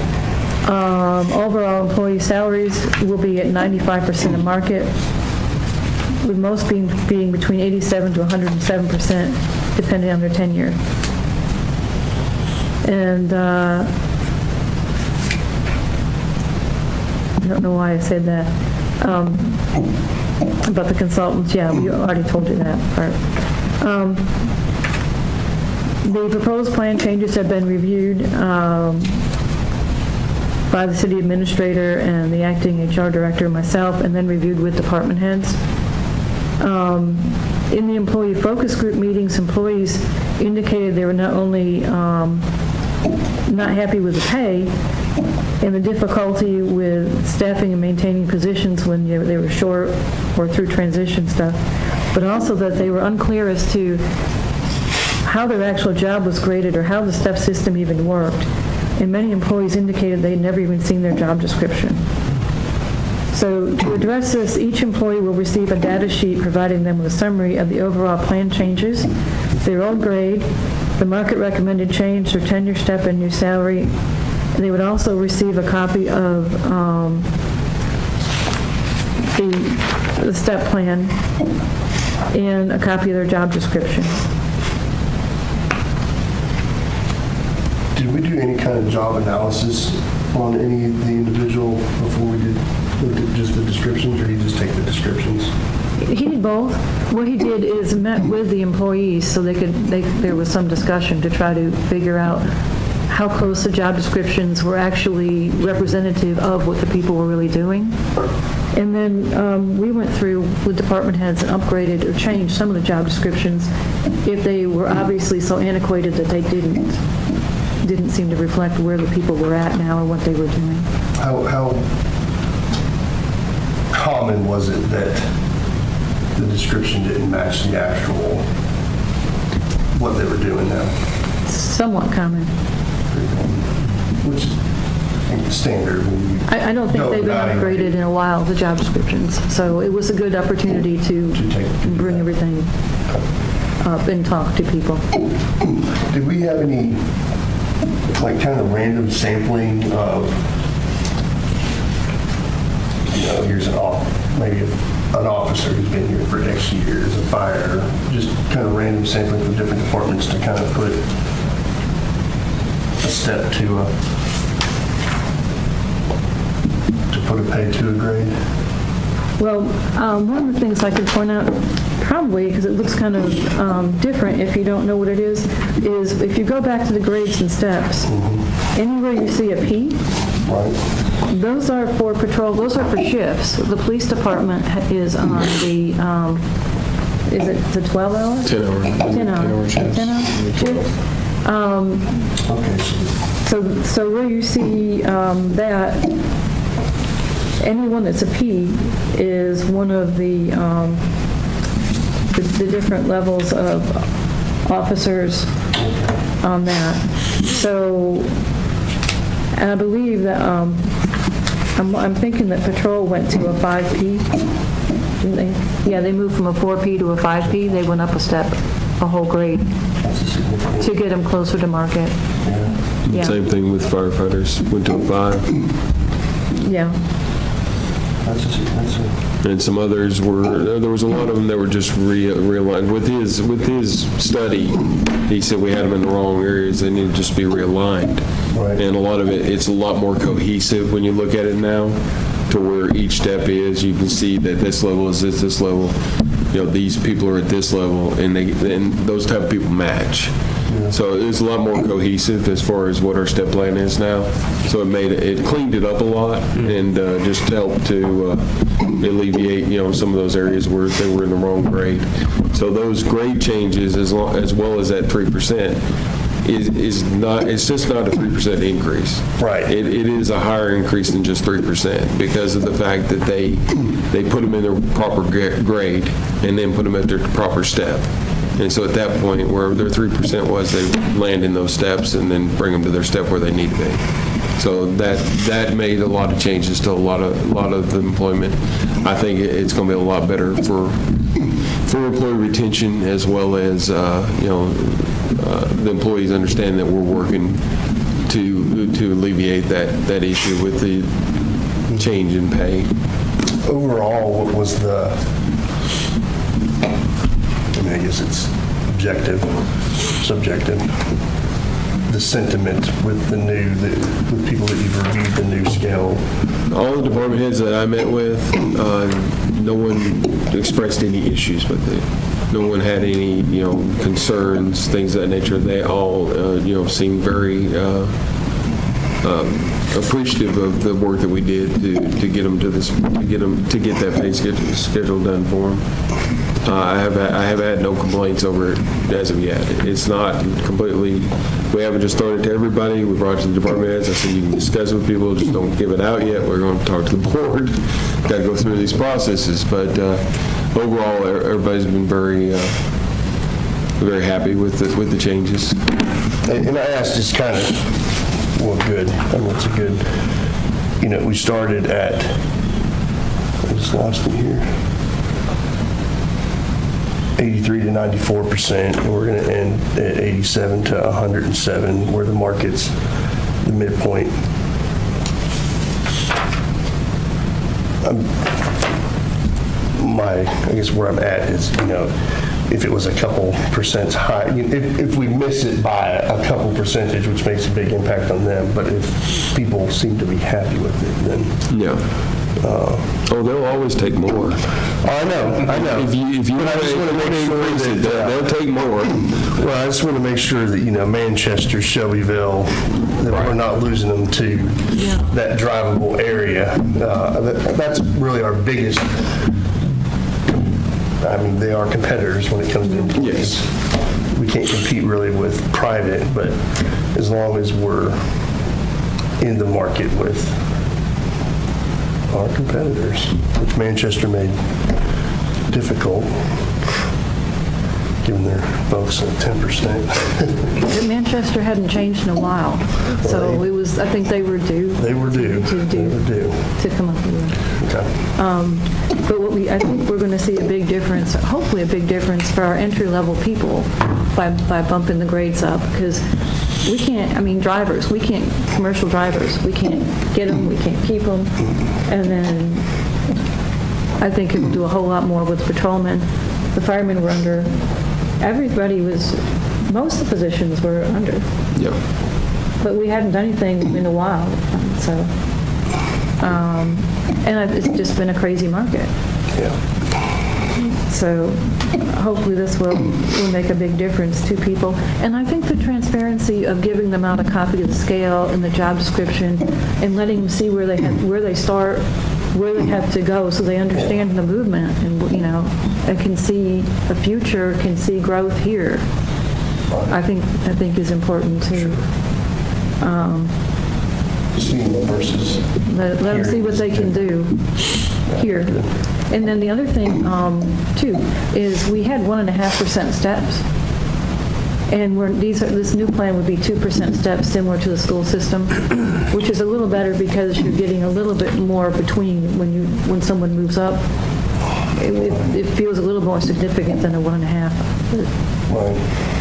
Overall employee salaries will be at 95% of market, with most being between 87 to 107%, depending on their tenure. And I don't know why I said that. About the consultants, yeah, we already told you that part. The proposed plan changes have been reviewed by the city administrator and the acting HR director, myself, and then reviewed with department heads. In the employee focus group meetings, employees indicated they were not only not happy with the pay and the difficulty with staffing and maintaining positions when they were short or through transition stuff, but also that they were unclear as to how their actual job was graded or how the step system even worked. And many employees indicated they'd never even seen their job description. So to address this, each employee will receive a data sheet providing them with a summary of the overall plan changes, their old grade, the market recommended change, their tenure step, and new salary. And they would also receive a copy of the step plan and a copy of their job description. Did we do any kind of job analysis on any of the individual before we did look at just the descriptions, or did he just take the descriptions? He did both. What he did is met with the employees so there was some discussion to try to figure out how close the job descriptions were actually representative of what the people were really doing. And then we went through with department heads and upgraded or changed some of the job descriptions if they were obviously so antiquated that they didn't seem to reflect where the people were at now or what they were doing. How common was it that the description didn't match the actual, what they were doing now? Somewhat common. Which is standard. I don't think they've been upgraded in a while, the job descriptions. So it was a good opportunity to bring everything up and talk to people. Did we have any, like, kind of random sampling of, here's maybe an officer who's been here for X years, a fire, just kind of random sampling from different departments to kind of put a step to put a pay to a grade? Well, one of the things I could point out, probably because it looks kind of different if you don't know what it is if you go back to the grades and steps, anywhere you see a P, Right. those are for patrol, those are for shifts. The police department is on the is it 12 hours? 10 hour. 10 hours. 10 hours shift? Okay, So where you see that, anyone that's a P is one of the different levels of officers on that. So, and I believe that, I'm thinking that patrol went to a 5P, didn't they? Yeah, they moved from a 4P to a 5P. They went up a step, a whole grade, to get them closer to market. Yeah. Same thing with firefighters, went to a 5. Yeah. And some others there was a lot of them that were just realigned. With his study, he said we had them in the wrong areas. They need to just be realigned. Right. And a lot of it's a lot more cohesive when you look at it now, to where each step is. You can see that this level is this level. You know, these people are at this level, and those type of people match. So it's a lot more cohesive as far as what our step plan is now. So it cleaned it up a lot, and just helped to alleviate, some of those areas where they were in the wrong grade. So those grade changes, as well as that 3%, it's just not a 3% increase. Right. It is a higher increase than just 3% because of the fact that they put them in their proper grade and then put them at their proper step. And so at that point, where their 3% was, they land in those steps and then bring them to their step where they need to be. So that made a lot of changes to a lot of the employment. I think it's going to be a lot better for employee retention, as well as the employees understand that we're working to alleviate that issue with the change in pay. overall, what was I guess it's subjective, the sentiment with with people that you've reviewed the new scale? All the department heads that I met with, no one expressed any issues with it. No one had any, concerns, things of that nature. They all, seemed very appreciative of the work that we did to get them to get that pay schedule done for them. I have had no complaints over it as of yet. It's not completely, we haven't just thrown it to everybody. We brought it to the department heads. I said, you can discuss it with people, just don't give it out yet. We're going to talk to the board. Got to go through these processes. But overall, everybody's been very happy with the changes. And I asked just kind of, good. I mean, it's a good, we started at, I just lost it here, 83 to 94%, and we're going to end at 87 to 107, where the market's the midpoint. I guess where I'm at is, if it was a couple percent high, if we miss it by a couple percentage, which makes a big impact on them, but if people seem to be happy with it, then... Yeah. They'll always take more. I know. If you but I just want to make sure that they'll take more. Well, I just want to make sure that Manchester, Shelbyville, that we're not losing them to that drivable area. That's really our biggest. I mean, they are competitors when it comes to employees. Yes. We can't compete really with private, but as long as we're in the market with our competitors, which Manchester made difficult, given their folks at 10%. Manchester hadn't changed in a while, so it was. I think they were due. They were due. To come up with it. Okay. But I think we're going to see a big difference, hopefully a big difference for our entry-level people by bumping the grades up, because we can't, drivers, we can't, commercial drivers, we can't get them, we can't keep them. And then I think it will do a whole lot more with patrolmen. The firemen were under, most of the positions were under. Yeah. But we hadn't done anything in a while, so. And it's just been a crazy market. Yeah. So hopefully this will make a big difference to people. And I think the transparency of giving them out a copy of the scale and the job description and letting them see where they start where they have to go so they understand the movement and, and can see a future, can see growth here. I think is important too. Seeing versus Let them see what they can do here. And then the other thing, too, is we had 1.5% steps. And this new plan would be 2% steps, similar to the school system, which is a little better because you're getting a little bit more between when someone moves up. It feels a little more significant than a 1.5. Right.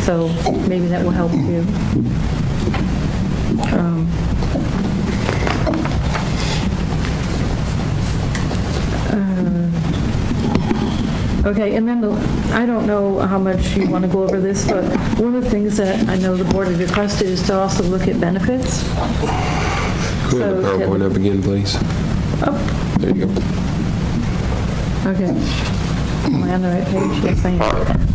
So maybe that will help you. Okay, and then I don't know how much you want to go over this, but one of the things that I know the board had requested is to also look at benefits. Could we have the PowerPoint up again, please? Oh, There you go. okay. Am I on the right page? Yes, I am.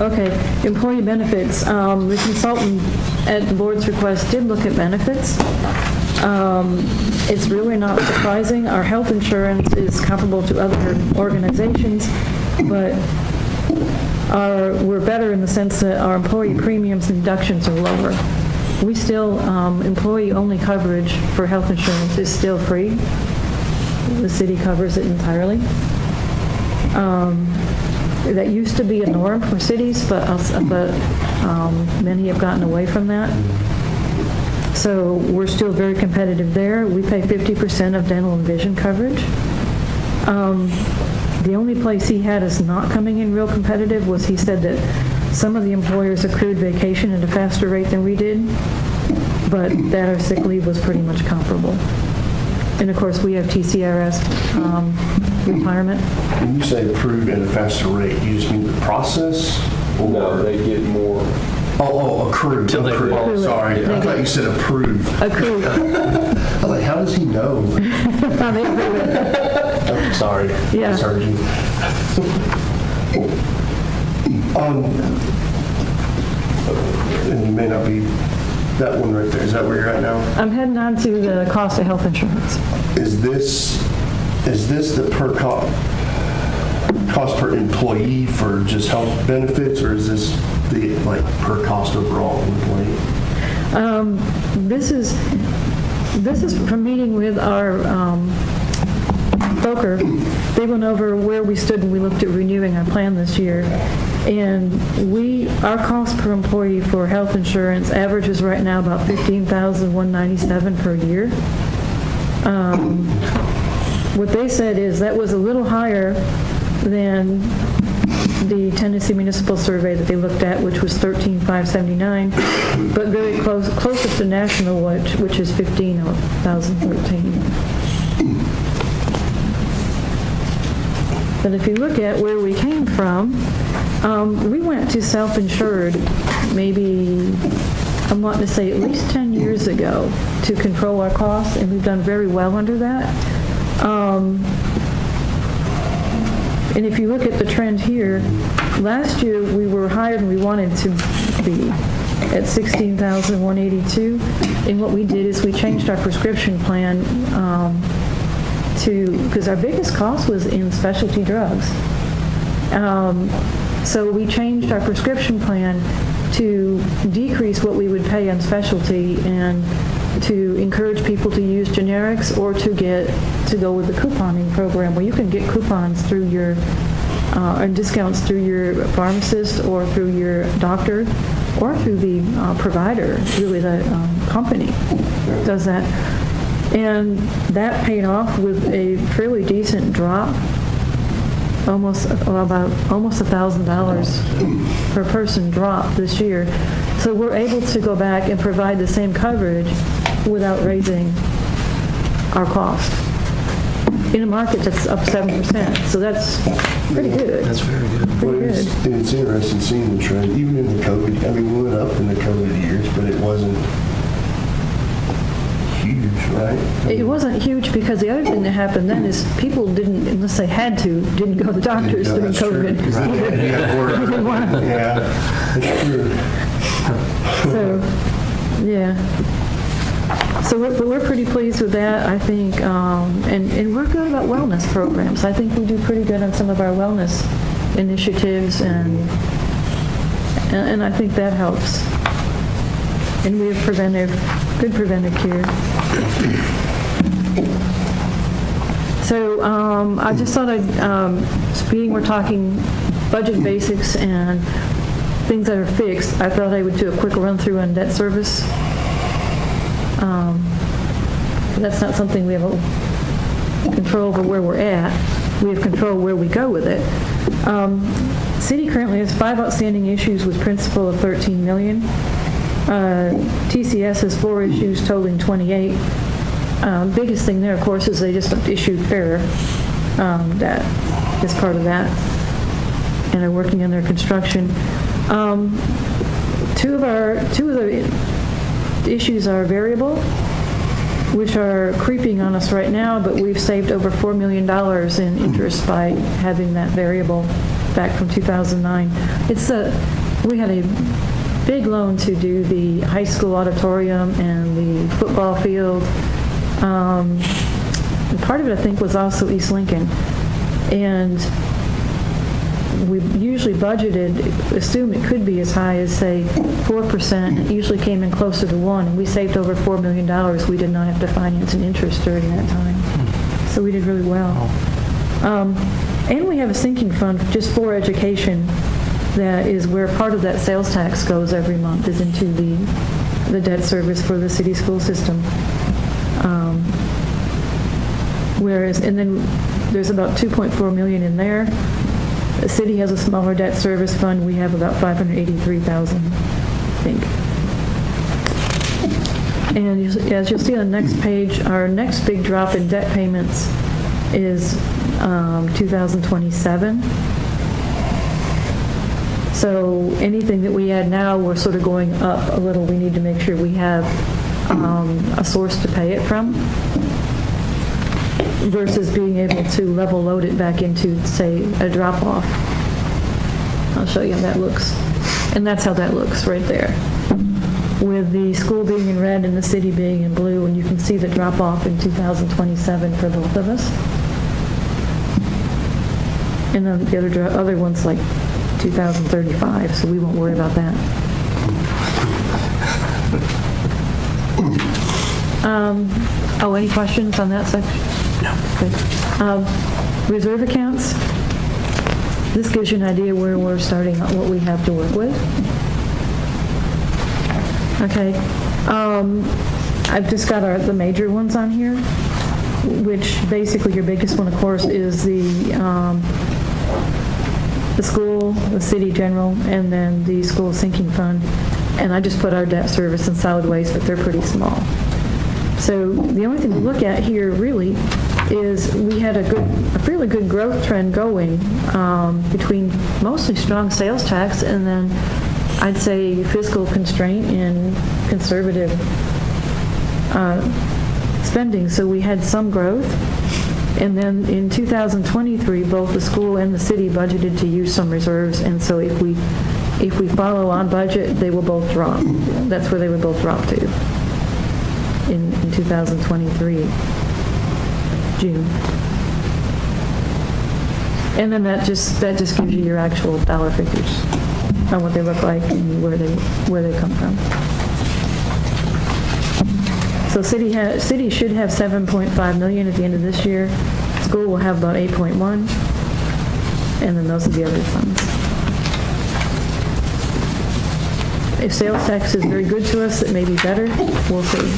Okay, employee benefits. The consultant at the board's request did look at benefits. It's really not surprising. Our health insurance is comparable to other organizations, but we're better in the sense that our employee premiums and deductions are lower. We still, employee-only coverage for health insurance is still free. The city covers it entirely. That used to be a norm for cities, but many have gotten away from that. So we're still very competitive there. We pay 50% of dental and vision coverage. The only place he had us not coming in real competitive was he said that some of the employers accrued vacation at a faster rate than we did, but that our sick leave was pretty much comparable. And of course, we have TCRS retirement. When you say approved at a faster rate, you just mean the process? Or No, they get more. Accrued. Accrued. Oh, sorry. I thought you said approved. Accrued. I was like, how does he know? They approve it. Oh, sorry. Yeah. I heard you. And you may not be, that one right there, is that where you're at now? I'm heading on to the cost of health insurance. Is this the cost per employee for just health benefits, or is this the per cost overall employee? This is from meeting with our broker. They went over where we stood when we looked at renewing our plan this year. And our cost per employee for health insurance averages right now about $15,197 per year. What they said is that was a little higher than the Tennessee Municipal Survey that they looked at, which was $13,579, but very closest to national, which is $15,013. But if you look at where we came from, we went to self-insured maybe, I'm wanting to say at least 10 years ago to control our costs, and we've done very well under that. And if you look at the trend here, last year we were higher than we wanted to be at $16,182. And what we did is we changed our prescription plan because our biggest cost was in specialty drugs. So we changed our prescription plan to decrease what we would pay on specialty and to encourage people to use generics or to go with the couponing program where you can get coupons through your and discounts through your pharmacist or through your doctor or through the provider. Really, the company does that. And that paid off with a fairly decent drop, almost $1,000 per person drop this year. So we're able to go back and provide the same coverage without raising our cost in a market that's up 7%. So that's pretty good. That's very good. Pretty good. It's interesting seeing the trend, even in the COVID. I mean, we went up in the COVID years, but it wasn't huge, right? It wasn't huge because the other thing that happened then is people didn't, unless they had to, didn't go to the doctors during That's true. COVID. They didn't want to. Yeah, that's true. So, yeah. So we're pretty pleased with that, I think, and we're good about wellness programs. I think we do pretty good on some of our wellness initiatives, and I think that helps. And we have good preventive care. So I just thought being we're talking budget basics and things that are fixed, I thought I would do a quick run through on debt service. That's not something we have control over where we're at. We have control where we go with it. City currently has 5 outstanding issues with principal of $13 million. TCS has 4 issues totaling 28. Biggest thing there, of course, is they just issued FAIR debt as part of that, and are working on their construction. Two of the issues are variable, which are creeping on us right now, but we've saved over $4 million in interest by having that variable back from 2009. We had a big loan to do the high school auditorium and the football field. And part of it, I think, was also East Lincoln. And we usually budgeted, assumed it could be as high as, say, 4%. It usually came in closer to 1%, and we saved over $4 million. We did not have to finance an interest during that time. So we did really well. And we have a sinking fund just for education that is where part of that sales tax goes every month, is into the debt service for the city school system. And then there's about $2.4 million in there. The city has a smaller debt service fund. We have about $583,000, I think. And as you'll see on the next page, our next big drop in debt payments is 2027. So anything that we add now, we're sort of going up a little. We need to make sure we have a source to pay it from, versus being able to level load it back into, say, a drop-off. I'll show you how that looks. And that's how that looks right there, with the school being in red and the city being in blue, and you can see the drop-off in 2027 for both of us. And then the other one's like 2035, so we won't worry about that. Any questions on that section? No. Okay. Reserve accounts. This gives you an idea where we're starting, what we have to work with. Okay. I've just got the major ones on here, which basically your biggest one, of course, is the school, the city general, and then the school sinking fund. And I just put our debt service and solid waste, but they're pretty small. So the only thing to look at here really is we had a fairly good growth trend going between mostly strong sales tax and then I'd say fiscal constraint and conservative spending. So we had some growth. And then in 2023, both the school and the city budgeted to use some reserves. And so if we follow on budget, they will both drop. That's where they would both drop to in 2023, June. And then that just gives you your actual dollar figures on what they look like and where they come from. So city should have $7.5 million at the end of this year. School will have about 8.1, and then those are the other funds. If sales tax is very good to us, it may be better. We'll see.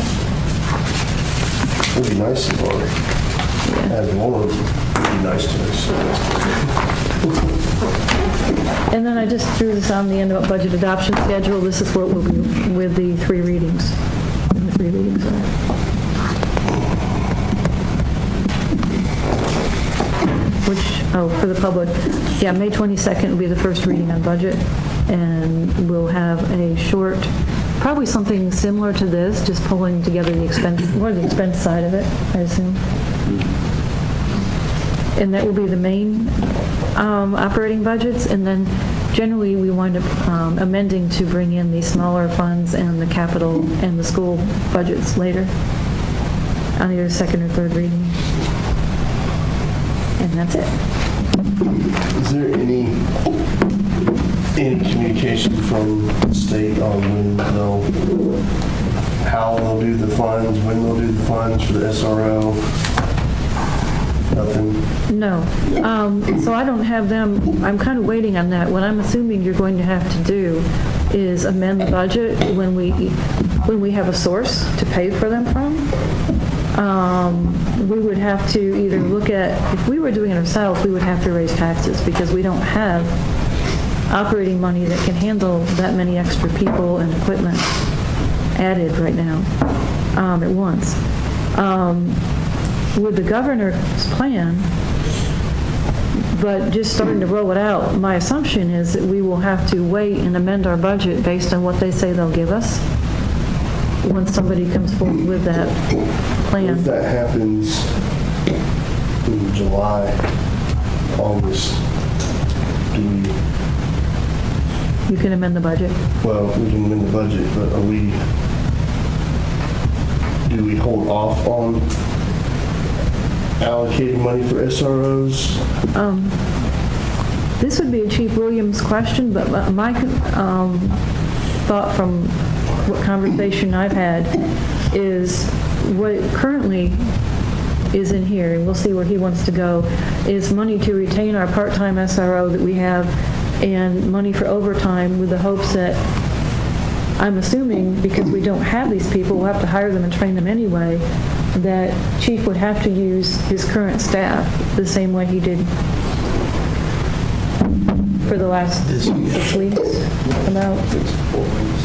It would be nice if our ad valorem would be nice to us. And then I just threw this on the end about budget adoption schedule. This is where it will be with the 3 readings. And the 3 readings are. For the public, yeah, May 22nd will be the first reading on budget, and we'll have a short, probably something similar to this, just pulling together the expense side of it, I assume. And that will be the main operating budgets, and then generally, we wind up amending to bring in the smaller funds and the capital and the school budgets later on either second or third reading. And that's it. Is there any communication from the state on how they'll do the funds, when they'll do the funds for the SRO? Nothing? No. So I don't have them, I'm kind of waiting on that. What I'm assuming you're going to have to do is amend the budget when we have a source to pay for them from. We would have to either look at, if we were doing it ourselves, we would have to raise taxes because we don't have operating money that can handle that many extra people and equipment added right now at once. With the governor's plan, but just starting to roll it out, my assumption is that we will have to wait and amend our budget based on what they say they'll give us once somebody comes forward with that plan. If that happens in July, August, You can amend the budget. well, we can amend the budget, but do we hold off on allocating money for SROs? This would be a Chief Williams question, but my thought from what conversation I've had is what currently is in here, and we'll see where he wants to go, is money to retain our part-time SRO that we have and money for overtime with the hopes that, I'm assuming, because we don't have these people, we'll have to hire them and train them anyway, that Chief would have to use his current staff the same way he did for the last 6 weeks, about. It's 4 weeks.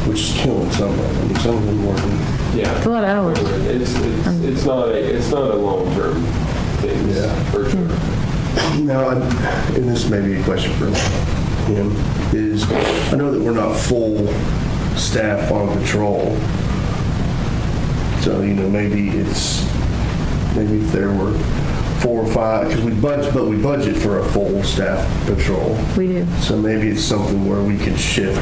Which is killing some of them. Some of them working. Yeah. It's a lot of hours. It's not a long-term thing, Yeah. for sure. Now, and this may be a question for him, is I know that we're not full staff on patrol. So, maybe if there were 4 or 5, because we budget for a full staff patrol. We do. So maybe it's something where we could shift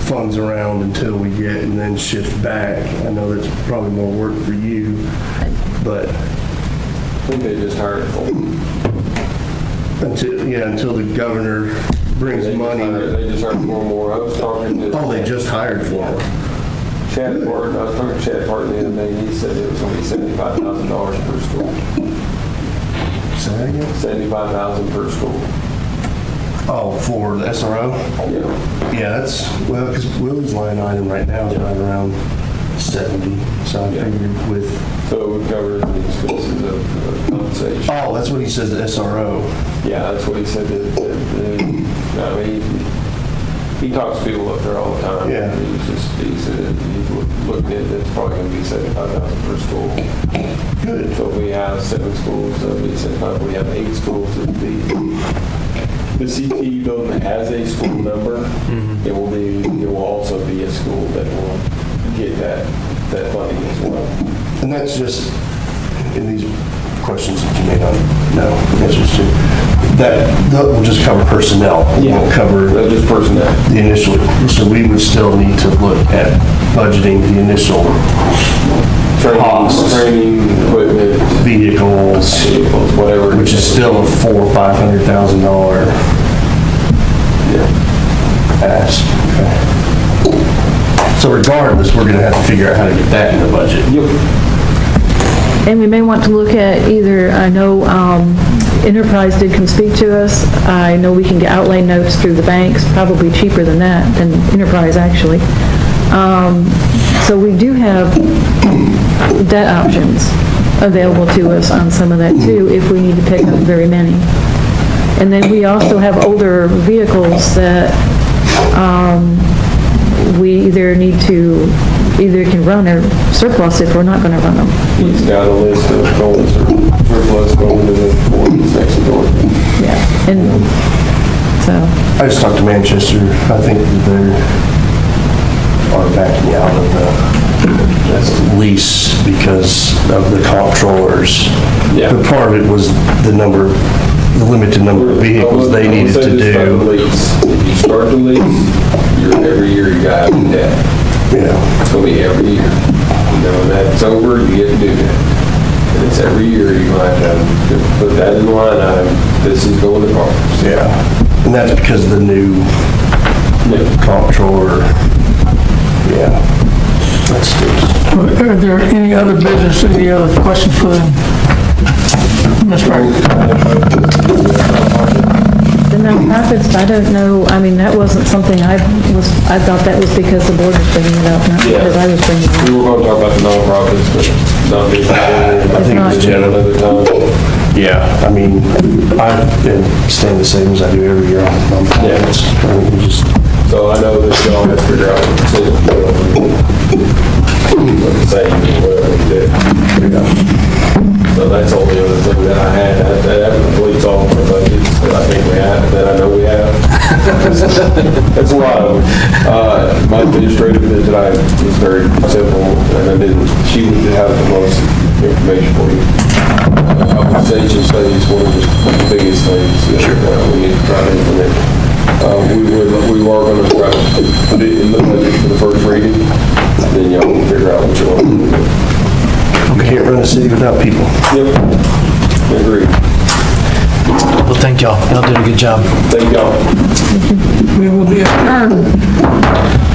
funds around until we get and then shift back. I know that's probably more work for you, but I think they just hired full. until the governor brings money. They just hired 4 more. I was talking to. Oh, they just hired 4. Chad Barton. I was talking to Chad Barton the other day. He said it was going to be $75,000 per school. Say that again? $75,000 per school. Oh, for the SRO? Yeah. Yeah, because Willie's line item right now is right around 70. So I figured with. So it would cover the expenses of compensation. Oh, that's what he says, the SRO. Yeah, that's what he said. He talks to people up there all the time. Yeah. He said he's looking at it's probably going to be $75,000 per school. Good. So if we have 7 schools, it'll be 75. If we have 8 schools, it'll be. The CTE building has a school number. It will also be a school that will get that funding as well. And that's just in these questions that you may not know answers to. That will just cover personnel. It won't cover Just personnel. the initial. So we would still need to look at budgeting the initial costs, Training, equipment, vehicles, whatever. which is still a $400,000 or $500,000 ask. Okay. So regardless, we're going to have to figure out how to get that in the budget. And we may want to look at either, I know Enterprise did come speak to us. I know we can get outlay notes through the banks, probably cheaper than that, than Enterprise actually. So we do have debt options available to us on some of that too, if we need to pick up very many. And then we also have older vehicles that we either can run or surplus if we're not going to run them. He's got a list of goals or surplus going to the board's next door. Yeah, and so. I just talked to Manchester. I think that they are backing out of the lease because of the comptrollers. Yeah. But part of it was the number the limited number of vehicles they needed to do. If you start the lease, every year you got to do that. Yeah. It's going to be every year. You know, when that's over, you get to do that. And it's every year you're going to have to put that in the line item. This is going to cars. Yeah. And that's because of the new comptroller. Yeah. That's good. Are there any other business, any other questions for them? Ms. Wright? The nonprofits, I don't know, I mean, that wasn't something I thought that was because the board was bringing it up, not because I was bringing it up. We were going to talk about the nonprofits, but not being I think not it's another time. Yeah. I mean, I've been staying the same as I do every year on nonprofits. I mean, just So I know that y'all have to figure out what to say, whatever we did. So that's the only other thing that I had. That completes all of our budgets that I think we have, that I know we have. That's a lot of them. My administrative visit tonight was very simple, and she didn't have the most information for you. Compensation studies, one of the biggest things that we need to try to implement. We are going to try to put it in the budget for the first reading, then y'all can figure out what you want to do. you can't run a city without people. Yep, agreed. Well, thank y'all. Y'all did a good job. Thank y'all. We will be adjourned.